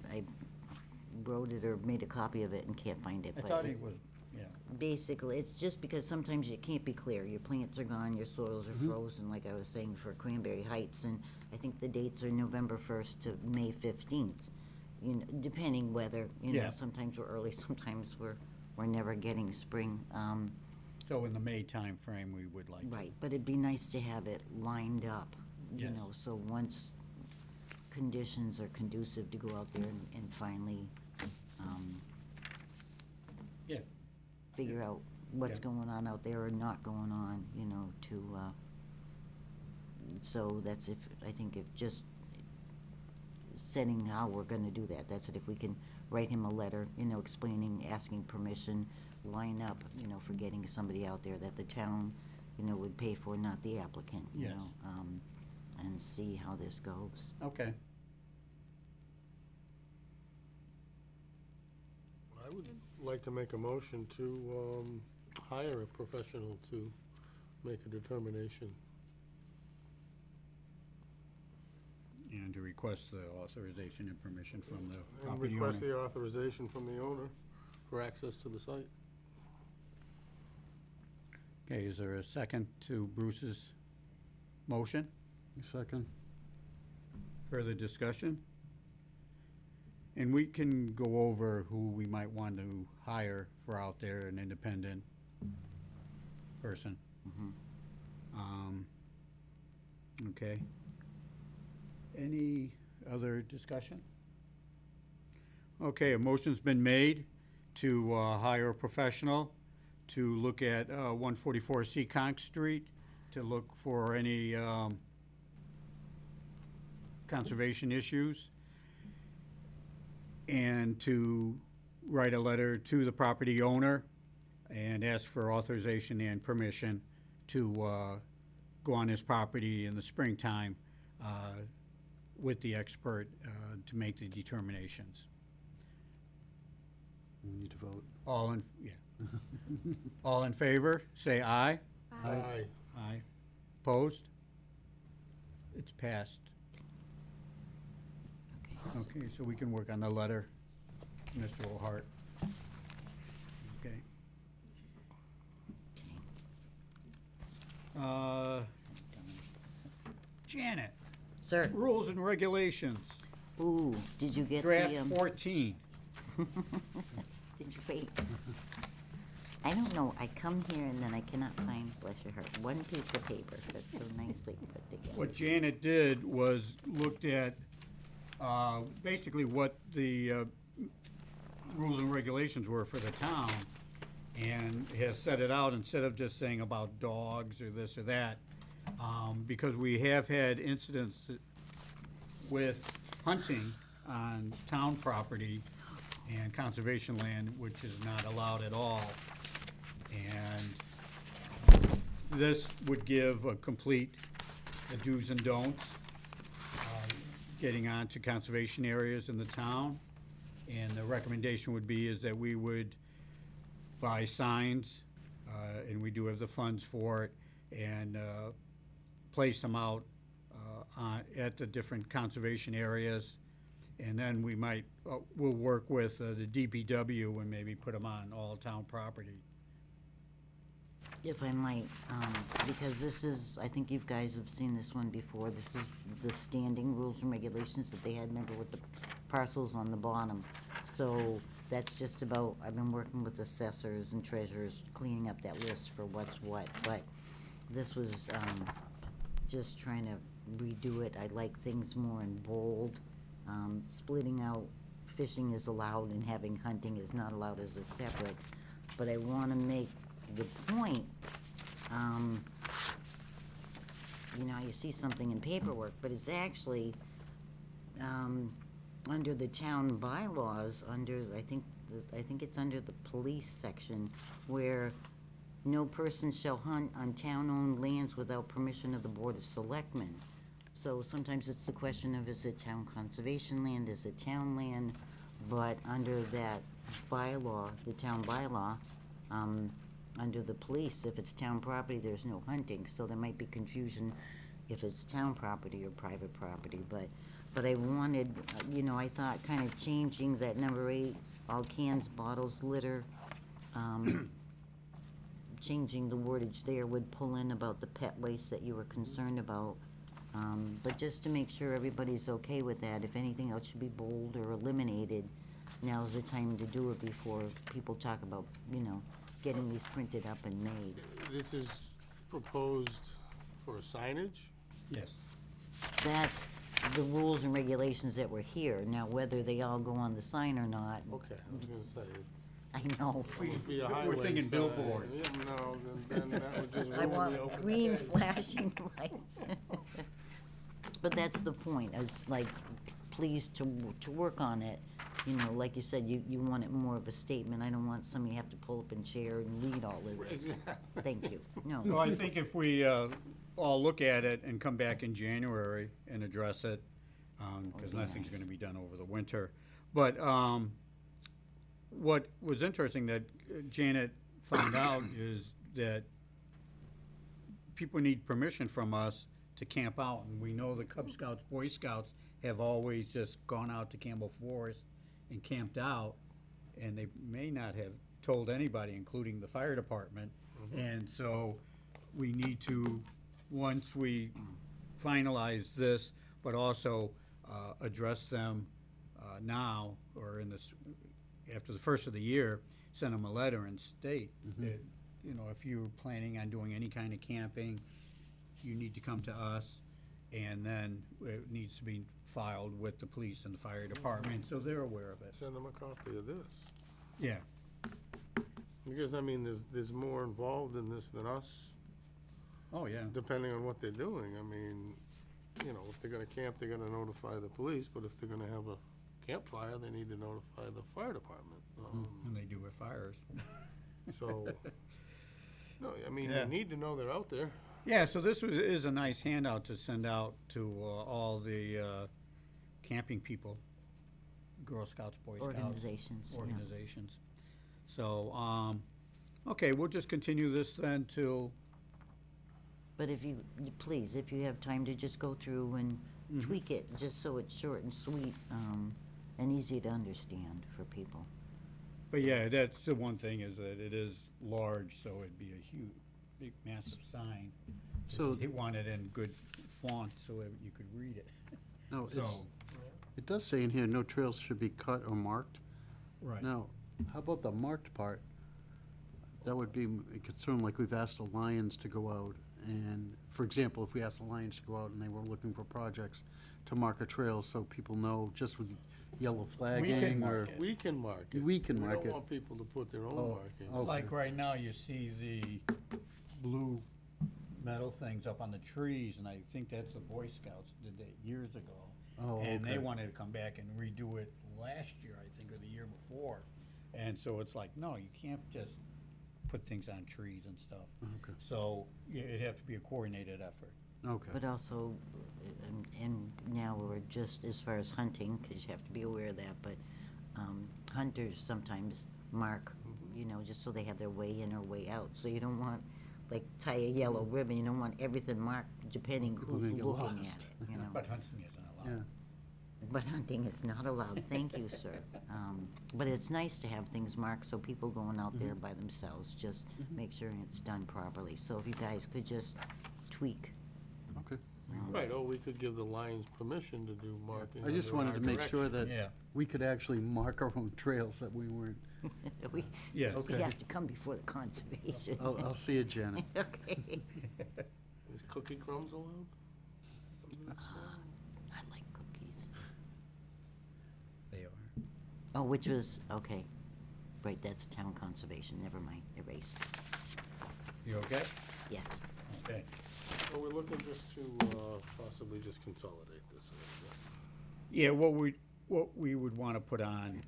wrote it or made a copy of it and can't find it. I but thought it was, yeah. Basically, it's just because sometimes it can't be clear. Your plants are gone, your soils are frozen, like I was saying for Cranberry Heights, and I think the dates are November 1st to May 15th. You know, depending whether, Yeah. sometimes we're early, sometimes we're never getting spring. So in the May timeframe, we would like. Right, but it'd be nice to have it lined up, Yes. so once conditions are conducive to go out there and finally, Yeah. figure out what's Yeah. going on out there or not going on, so that's I think if just setting how we're gonna do that, that's it, if we can write him a letter, explaining, asking permission, line up, for getting somebody out there that the town, would pay for, not the applicant, Yes. and see how this goes. Okay. I would like to make a motion to hire a professional to make a determination. And to request the authorization and permission from the And property request owner. the authorization from the owner for access to the site. Okay, is there a second to Bruce's motion? Second? Further discussion? And we can go over who we might want to hire for out there, an independent person. Okay. Any other discussion? Okay, a motion's been made to hire a professional to look at 144 Seekonk Street, to look for any conservation issues, and to write a letter to the property owner and ask for authorization and permission to go on his property in the springtime with the expert to make the determinations. We need to vote. All in, yeah. All in favor, say aye. Aye. Aye. Opposed? It's passed. Okay. Okay, so we can work on the letter, Mr. O'Hart. Okay. Janet, Sir, rules and regulations, ooh, did you get draft the, 14. did you wait? I don't know, I come here and then I cannot find, bless your heart, one piece of paper that's so nicely put together. What Janet did was looked at basically what the rules and regulations were for the town, and has set it out instead of just saying about dogs or this or that, because we have had incidents with hunting on town property and conservation land, which is not allowed at all. And this would give a complete do's and don'ts, getting onto conservation areas in the town. And the recommendation would be is that we would buy signs, and we do have the funds for it, and place them out at the different conservation areas. And then we might, we'll work with the DPW and maybe put them on all town property. If I might, because this is, I think you guys have seen this one before, this is the standing rules and regulations that they had, remember, with the parcels on the bottom. So that's just about, I've been working with assessors and treasurers, cleaning up that list for what's what, but this was, just trying to redo it. I like things more in bold, splitting out fishing is allowed and having hunting is not allowed as a separate, but I wanna make the point, you know, you see something in paperwork, but it's actually, under the town bylaws, under, I think it's under the police section, where no person shall hunt on town-owned lands without permission of the Board of Selectmen. So sometimes it's the question of, is it town conservation land, is it town land? But under that bylaw, the town bylaw, under the police, if it's town property, there's no hunting, so there might be confusion if it's town property or private property, but I wanted, you know, I thought kind of changing that number 8, all cans, bottles, litter, changing the wordage there would pull in about the pet waste that you were concerned about. But just to make sure everybody's okay with that, if anything else should be bold or eliminated, now's the time to do it before people talk about, you know, getting these printed up and made. This is proposed for signage? Yes. That's the rules and regulations that were here. Now, whether they all go on the sign or not, Okay, I was gonna say, it's. I know. Would be a We're highway thinking sign. billboards. Yeah, no, then that would just I ruin want the open green space. flashing lights. But that's the point, is like, please to work on it. You know, like you said, you want it more of a statement. I don't want somebody to have to pull up in chair and read all of this. Thank you. So No, I think if we all look at it and come back in January and address it, because be nothing's nice. gonna be done over the winter. But what was interesting that Janet found out is that people need permission from us to camp out, and we know the Cub Scouts, Boy Scouts have always just gone out to Campbell Forest and camped out, and they may not have told anybody, including the fire department. And so we need to, once we finalize this, but also address them now, or in this, after the first of the year, send them a letter and state that, you know, if you're planning on doing any kind of camping, you need to come to us, and then it needs to be filed with the police and the fire department, so they're aware of it. Send them a copy of this. Yeah, Because, I mean, there's more involved in this than us, oh, yeah. depending on what they're doing. I mean, you know, if they're gonna camp, they're gonna notify the police, but if they're gonna have a campfire, they need to notify the fire department. And they do with fires. So, no, I mean, Yeah. they need to know they're out there. Yeah, so this is a nice handout to send out to all the camping people, Girl Scouts, Boy Scouts. organizations, yeah. Organizations. So, okay, we'll just continue this then till, But if you, please, if you have time to just go through and tweak it, just so it's short and sweet, and easy to understand for people. but yeah, that's the one thing, is that it is large, so it'd be a huge, big, massive sign. So- He wanted in good font so that you could read it. No, So, it does say in here, no trails should be cut or marked. right. Now, how about the marked part? That would be a concern, like we've asked the Lions to go out, and, for example, if we asked the Lions to go out and they were looking for projects to mark a trail so people know, just with yellow flagging or. mark it. We can mark it. We can mark We it. don't want people to put their own Oh, marking. okay. Like right now, you see the blue metal things up on the trees, and I think that's the Boy Scouts did that years ago. Oh, And they okay. wanted to come back and redo it last year, I think, or the year before. And so it's like, no, you can't just put things on trees and stuff. Okay. So it'd have to be a coordinated effort. Okay. But also, and now we're just, as far as hunting, because you have to be aware of that, but hunters sometimes mark, you know, just so they have their way in or way out. So you don't want, like, tie a yellow ribbon, you don't want everything marked depending People who's may get looking at lost. it, you know. But hunting isn't Yeah. allowed. But hunting is not allowed, thank you, sir. But it's nice to have things marked, so people going out there by themselves, just make sure it's done properly. So if you guys could just tweak. Okay. Right, or we could give the Lions permission to do marking. I just under wanted our to make sure direction. that Yeah. we could actually mark our own trails, that we weren't. We Yes. we Okay. have to come before the conservation. I'll see you, Janet. Okay. Is cookie crumbs allowed? I like cookies. They are. Oh, which was, okay. Right, that's town conservation, never mind, erase. You okay? Yes. Okay. Well, we're looking just to possibly just consolidate this. Yeah, what we would want to put on,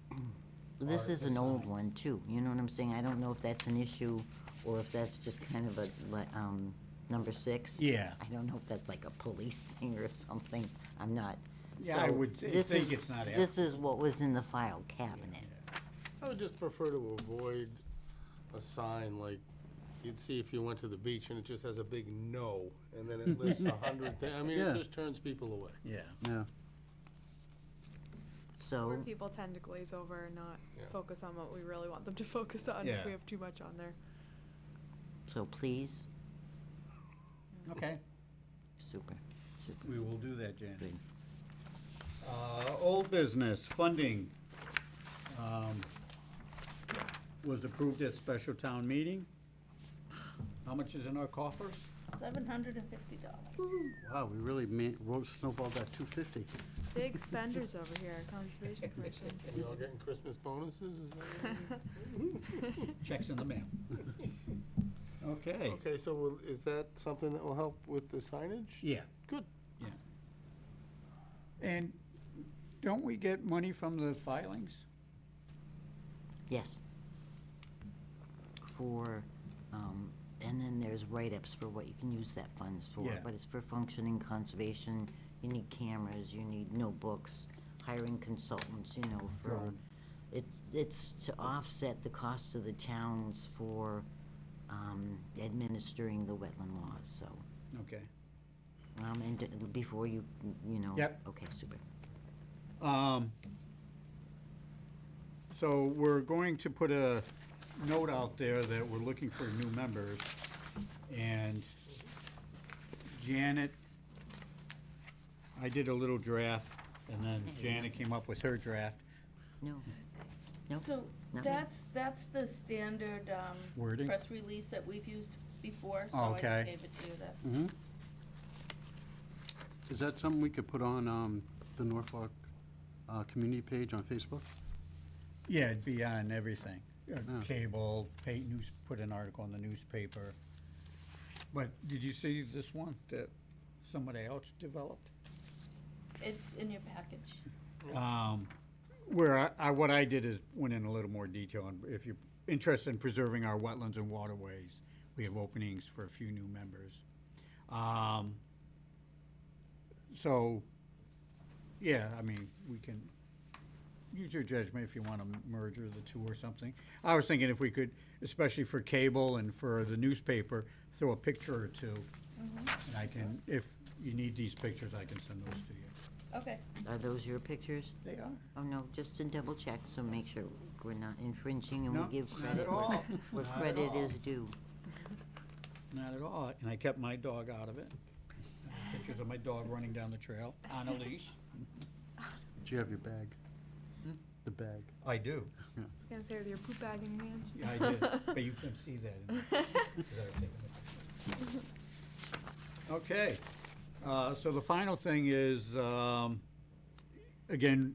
This Or is the an old signs. one, too. You know what I'm saying? I don't know if that's an issue, or if that's just kind of a, number 6. Yeah. I don't know if that's like a police thing or something. I'm not. Yeah, I So would this think is- it's not This is what was in the file cabinet. I would just prefer to avoid a sign like you'd see if you went to the beach and it just has a big no, and then it lists 100 things. I mean, Yeah. it just turns people away. yeah. Yeah. So, Where people tend to glaze over and not Yeah. focus on what we really want them to focus on Yeah. if we have too much on there. so please, Okay, super, super. we will do that, Janet. Good. Old business, funding, was approved at special town meeting. How much is in our coffers? $750. Wow, we really snowballed that 250. Big spenders over here, Conservation Commission. We all getting Christmas bonuses, is that what Checks in the mail. Okay. Okay, so is that something that will help with the signage? Yeah. Good. Yeah. And don't we get money from the filings? Yes. For, and then there's write-ups for what you can use that funds for. Yeah. But it's for functioning conservation, you need cameras, you need notebooks, hiring consultants, you know, for, Drones. it's to offset the costs of the towns for, administering the wetland laws, so. Okay. And before you know. Yep. Okay, super. So we're going to put a note out there that we're looking for new members. And Janet, I did a little draft, and then Janet came up with her draft. No. Nope. So Nothing. that's the standard Wording? press release that we've used before, so Oh, I okay. just gave it to you that. Mm-hmm. Is that something we could put on the Norfolk community page on Facebook? Yeah, it'd be on everything. Yeah. Cable, put an article in the newspaper. But did you see this one that somebody else developed? It's in your package. Where what I did is went in a little more detail, and if you're interested in preserving our wetlands and waterways, we have openings for a few new members. So, yeah, I mean, we can use your judgment if you want to merge the two or something. I was thinking if we could, especially for cable and for the newspaper, throw a picture or two. And I can, if you need these pictures, I can send those to you. Okay. Are those your pictures? They are. Oh, no, just to double check, so make sure we're not infringing and we No, give not credit at all. where Not at credit all. is due. Not at all, and I kept my dog out of it. Pictures of my dog running down the trail on a leash. Do you have your bag? The bag. I do. I was gonna say with your poop bag in your hand. Yeah, I did, but you couldn't see that. 'cause I was taking the picture. Okay, so the final thing is, again,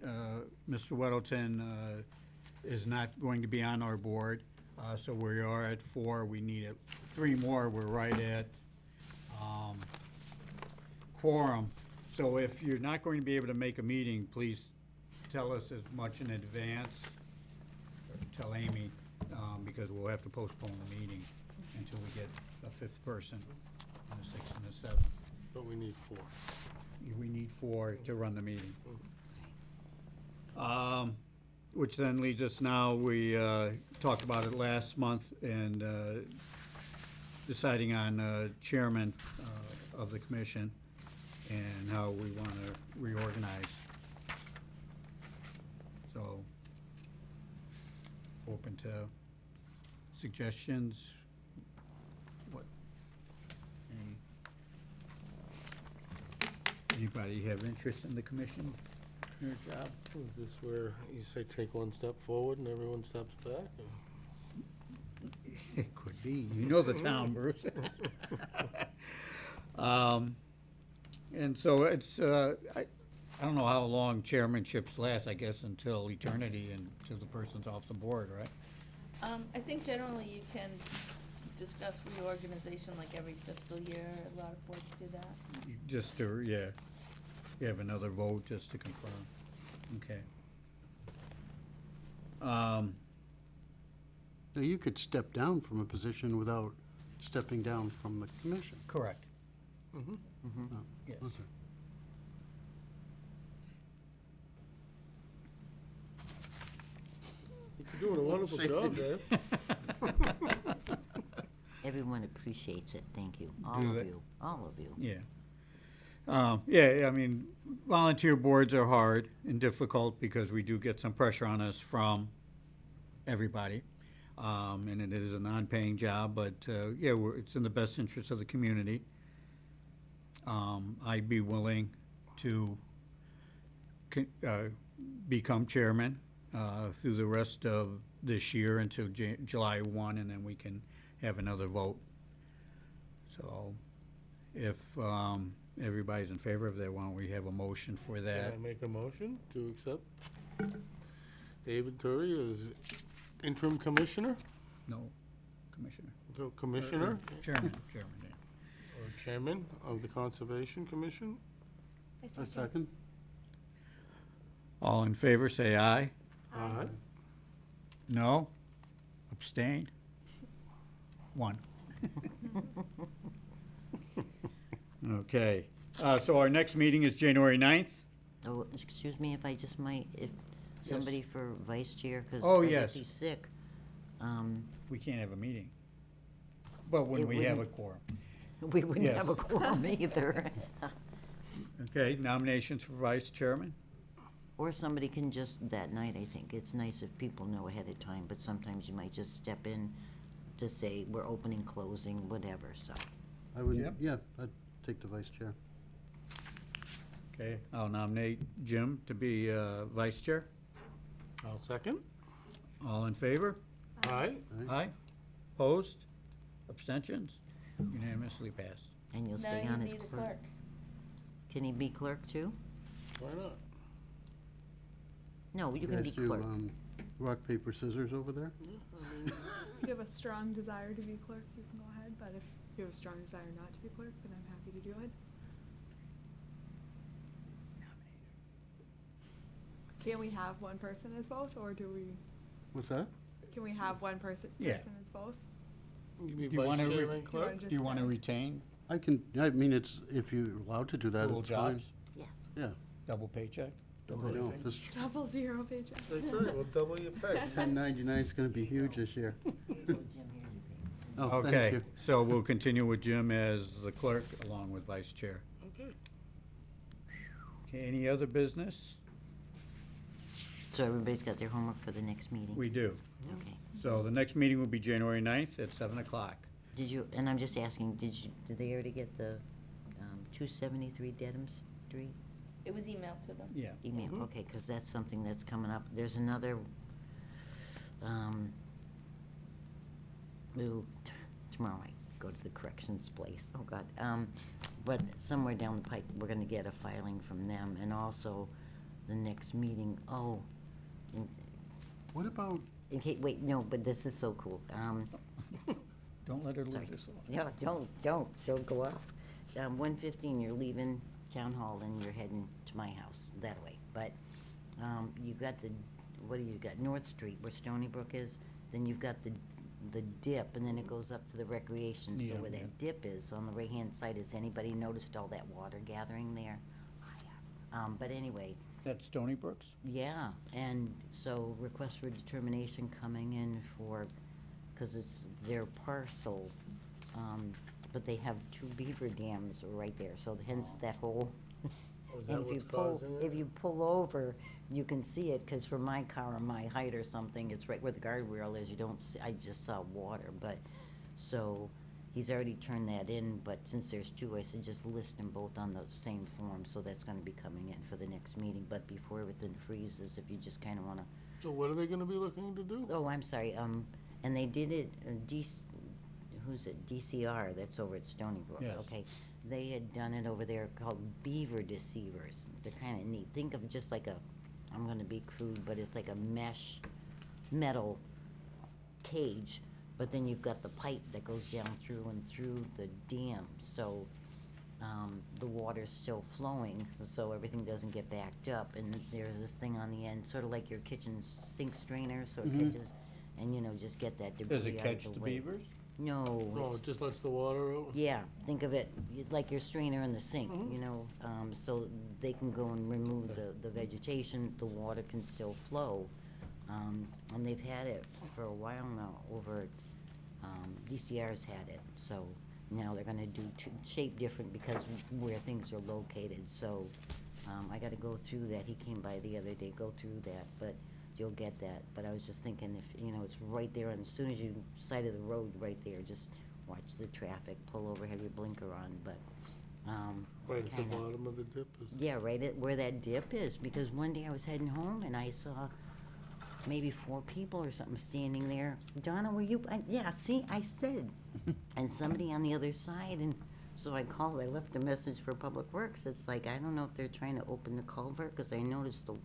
Mr. Weddleton is not going to be on our board, so we are at 4. We need 3 more. We're right at quorum. So if you're not going to be able to make a meeting, please tell us as much in advance. Or tell Amy, because we'll have to postpone the meeting until we get a fifth person, and a sixth and a seventh. But we need 4. We need 4 to run the meeting. Which then leads us now, we talked about it last month, and deciding on chairman of the commission and how we want to reorganize. So, open to suggestions. What? Anybody have interest in the commission, your job? Is this where you say take one step forward and everyone steps back? or- It could be. You know the town, Bruce. And so it's, I don't know how long chairmanships last, I guess until eternity and till the person's off the board, right? I think generally you can discuss reorganization like every fiscal year. A lot of boards do that. Just to, yeah, you have another vote just to confirm. Okay. Now, you could step down from a position without stepping down from the commission. Correct, Mhm. yes. Okay. You're doing a wonderful job, Dave. Everyone appreciates it, thank you, all Do of they? you, all of you. Yeah. Yeah, I mean, volunteer boards are hard and difficult because we do get some pressure on us from everybody. And it is a non-paying job, but, yeah, it's in the best interest of the community. I'd be willing to become chairman through the rest of this year until July 1, and then we can have another vote. So if everybody's in favor of that, why don't we have a motion for Can that? I make a motion to accept David Curry as interim commissioner? No, Commissioner. So commissioner Chairman, yeah. or chairman of the Conservation Commission? A second? All in favor, say aye. Aye. No? Abstain? 1. Okay, so our next meeting is January 9th? Oh, excuse me if I just might, if somebody for vice chair, because Oh, I yes. might be sick. We can't have a meeting. But when It we have a wouldn't- quorum. We wouldn't Yes. have a quorum either. Okay, nominations for vice chairman? Or somebody can just, that night, I think, it's nice if people know ahead of time, but sometimes you might just step in to say, we're opening, closing, whatever, so. I would, Yep. yeah, I'd take the vice chair. Okay, I'll nominate Jim to be vice chair. I'll second. All in favor? Aye. Aye. Opposed? Abstentions? Unanimously passed. And you'll Now stay you on as need a clerk. clerk. Can he be clerk too? Why not? No, you can guys be do, clerk. rock, paper, scissors over there? If you have a strong desire to be clerk, you can go ahead, but if you have a strong desire not to be clerk, then I'm happy to do it. Can we have one person as both, or do we, What's that? can we have one person Yeah. as both? You can be Do you wanna vice chair re- and Do you wanna clerk? Do you want to stay? retain I can, I mean, it's, if you're allowed to do that, dual it's fine. jobs? Yes. Yeah. Double paycheck? I know, this Double zero paycheck. That's right, we'll double your pay. 1099 is gonna be huge this year. Oh, thank Okay, you. so we'll continue with Jim as the clerk along with vice chair. Okay. Okay, any other business? So everybody's got their homework for the next meeting? We do. Okay. So the next meeting will be January 9th at 7 o'clock. Did you, and I'm just asking, did they already get the 273 Dedham Street It was emailed to them. Yeah. email? Mhm. Okay, because that's something that's coming up. There's another, tomorrow I go to the corrections place, oh God. But somewhere down the pike, we're gonna get a filing from them, and also the next meeting, What about, in case, wait, no, but this is so cool. Don't let her lose Sorry. her thought. Yeah, don't, she'll go off. 115, you're leaving town hall, and you're heading to my house that way. But you got the, what do you got? North Street, where Stony Brook is. Then you've got the dip, and then it goes up to the recreation. Yeah, So where yeah. that dip is on the right-hand side, has anybody noticed all that water gathering there? I have. But anyway, That's Stony Brook's? yeah, and so request for determination coming in for, because it's their parcel, but they have 2 beaver dams right there, so hence that whole. Oh, is And that if you what's pull, causing it? if you pull over, you can see it, because from my car or my height or something, it's right where the guardrail is, you don't see, I just saw water, but, so, he's already turned that in, but since there's 2, I said just list them both on the same form, so that's gonna be coming in for the next meeting, but before everything freezes, if you just kinda wanna, So what are they gonna be looking to do? oh, I'm sorry, and they did it, who's it, DCR, that's over at Stony Brook, Yes. okay? They had done it over there called beaver deceivers, they're kinda neat, think of just like a, I'm gonna be crude, but it's like a mesh metal cage, but then you've got the pipe that goes down through and through the dam, so, the water's still flowing, so everything doesn't get backed up, and there's this thing on the end, sort of like your kitchen sink strainer, so it catches, and just get that debris Does it out of catch the way. beavers? No, Oh, it's, it just lets the water out? yeah, think of it like your strainer in the sink, so they can go and remove the vegetation, the water can still flow. And they've had it for a while now, over, DCR's had it, so now they're gonna do shape different because where things are located, so, I gotta go through that, he came by the other day, go through that, but you'll get that, but I was just thinking if, it's right there, and as soon as you, side of the road right there, just watch the traffic, pull over, have your blinker on, but, Right it's at the kinda- bottom of the dip is? yeah, right at where that dip is, because one day I was heading home and I saw maybe 4 people or something standing there. Donna, were you, yeah, see, I said, and somebody on the other side, and so I called, I left a message for Public Works, it's like, I don't know if they're trying to open the culvert, because I noticed the,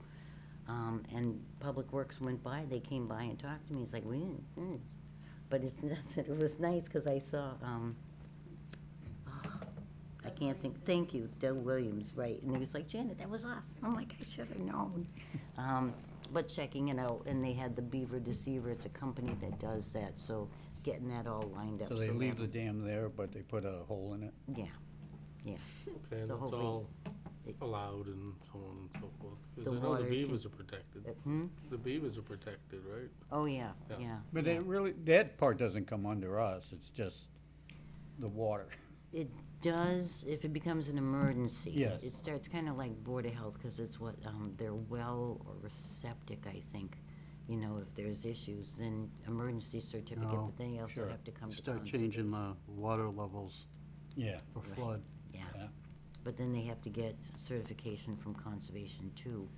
and Public Works went by, they came by and talked to me, it's like, we didn't, but it's, it was nice, because I saw, I can't think, thank you, Doug Williams, right, and he was like, Janet, that was us, I'm like, I should have known. But checking it out, and they had the Beaver Deceiver, it's a company that does that, so getting that all lined up. So they leave the that'll- dam there, but they put a hole in it? Yeah, yeah. Okay, and So it's hopefully all it- allowed and so on and so forth? The Because I know water the can- beavers are protected. Hmm? The beavers are protected, right? Oh, yeah, Yeah. yeah. But yeah. it really, that part doesn't come under us, it's just the water. It does if it becomes an emergency. Yes. It starts kind of like Board of Health, because it's what, their well or septic, I think. If there's issues, then emergency certificate, No, but they also sure. have to come to Start conservation. changing the water levels Yeah, for Right. flood. Yeah. yeah. But then they have to get certification from conservation too.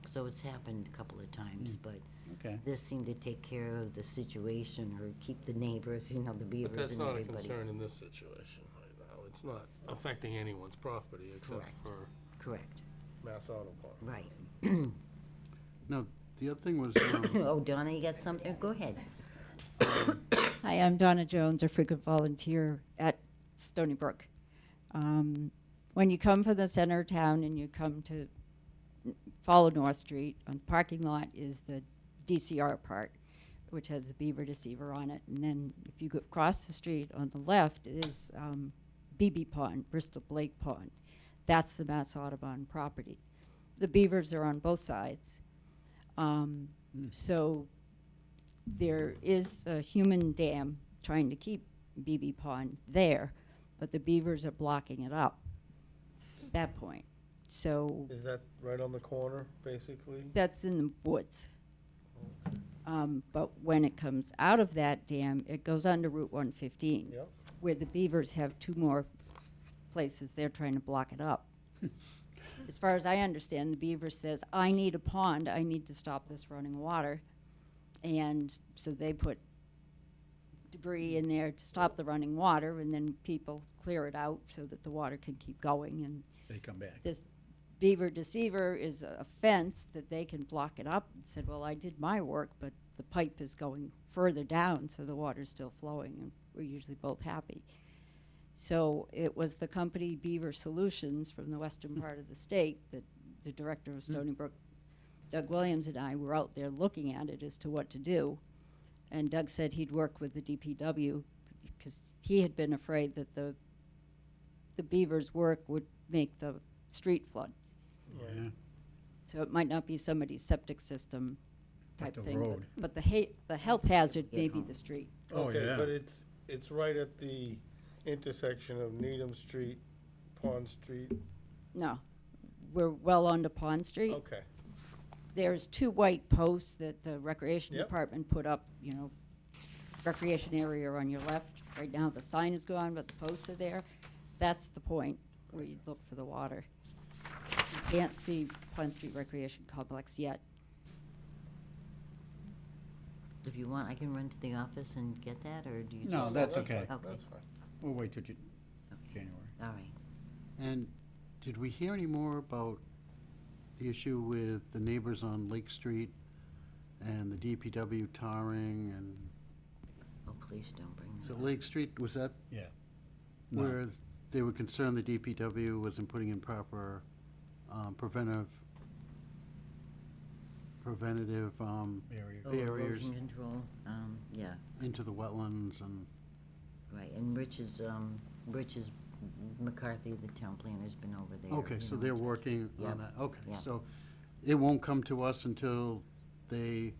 So it's happened a couple of times, but Okay. this seemed to take care of the situation or keep the neighbors, the But beavers that's and not a everybody. concern in this situation right now. It's not affecting anyone's property except Correct. for Correct, Mass Auto Park. right. Now, the other thing was, Oh, Donna, you got something? Go ahead. Hi, I'm Donna Jones, a frequent volunteer at Stony Brook. When you come from the center of town and you come to follow North Street, on the parking lot is the DCR part, which has a beaver deceiver on it. And then if you go across the street on the left is BB Pond, Bristol Blake Pond. That's the Mass Audubon property. The beavers are on both sides. So there is a human dam trying to keep BB Pond there, but the beavers are blocking it up at that point. So Is that right on the corner, basically? that's in the woods. But when it comes out of that dam, it goes under Route 115, Yep. where the beavers have 2 more places they're trying to block it up. As far as I understand, the beaver says, I need a pond, I need to stop this running water. And so they put debris in there to stop the running water, and then people clear it out so that the water can keep going. And They come back. this beaver deceiver is a fence that they can block it up. And said, well, I did my work, but the pipe is going further down, so the water's still flowing, and we're usually both happy. So it was the company Beaver Solutions from the western part of the state that the director of Stony Brook, Doug Williams, and I were out there looking at it as to what to do. And Doug said he'd work with the DPW because he had been afraid that the beavers' work would make the street flood. Yeah. So it might not be somebody's septic system But type the thing, road. but the health hazard may Yeah. be the street. Oh, Okay, yeah. but it's right at the intersection of Needham Street, Pond Street. No, we're well onto Pond Street. Okay, There's 2 white posts that the recreation Yep. department put up, you know, recreation area on your left. Right now, the sign is gone, but the posts are there. That's the point where you look for the water. You can't see Pond Street Recreation Complex yet. If you want, I can run to the office and get that, or do you just? No, that's fine, okay. Okay. That's fine. We'll wait till January. All right. And did we hear any more about the issue with the neighbors on Lake Street and the DPW tarring and, Oh, please don't bring is that it up. Lake Street, was that Yeah. No. where they were concerned the DPW wasn't putting in proper preventative Area. Oh, barriers erosion control, yeah, into the wetlands and, right, and Rich McCarthy, the town planner's been over there. okay, you so know, they're to- working Yep, on that, okay. yep. So it won't come to us until they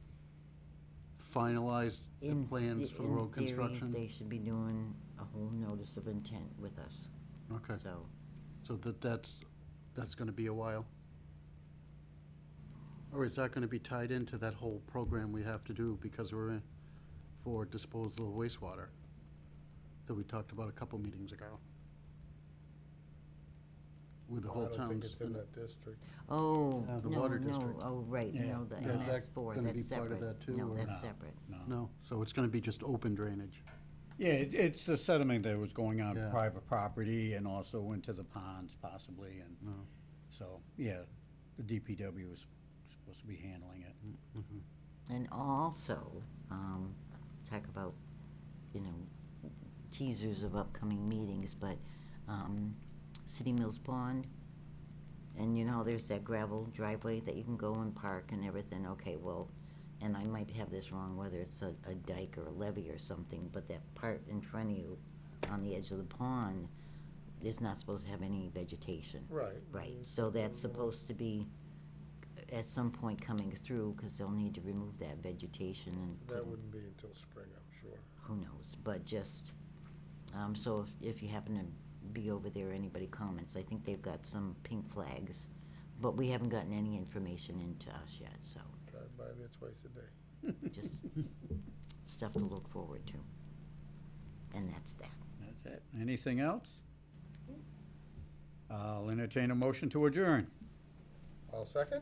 finalize the In plans the- for the road In theory, construction? they should be doing a whole notice of intent with us, Okay, so. so that's gonna be a while? Or is that gonna be tied into that whole program we have to do because we're in for disposal of wastewater that we talked about a couple meetings ago? With the I whole don't think town's. it's in that district. Oh, the no, water no, district. oh, right, Yeah. no, the Yeah, is that MS4, gonna that's be part of separate. that too, No, or- that's No. separate. No, so it's gonna be just open drainage. Yeah, it's the settlement that was going on Yeah. private property and also into the ponds possibly, and No. so, yeah, the DPW is supposed to be handling it. And also, talk about, you know, teasers of upcoming meetings, but, City Mills Pond, and you know, there's that gravel driveway that you can go and park and everything, okay, well, and I might have this wrong, whether it's a dike or a levee or something, but that part in front of you on the edge of the pond is not supposed to have any vegetation. Right. Right, so that's supposed to be at some point coming through, because they'll need to remove that vegetation and put That in- wouldn't be until spring, I'm sure. who knows, but just, so if you happen to be over there, anybody comments, I think they've got some pink flags, but we haven't gotten any information into us yet, so Drive by there twice a day. just stuff to look forward to. And that's that. That's it. Anything else? I'll entertain a motion to adjourn. I'll second?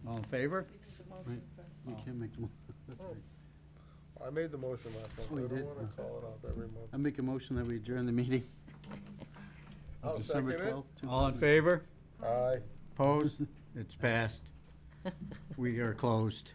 All in favor? The motion first. You can't make them, that's right. I made the motion last month. Oh, you I did? don't wanna call it off every month. I make a motion that we adjourn the meeting I'll of December second it. 12th. All in favor? Aye. Opposed? It's passed. We are closed.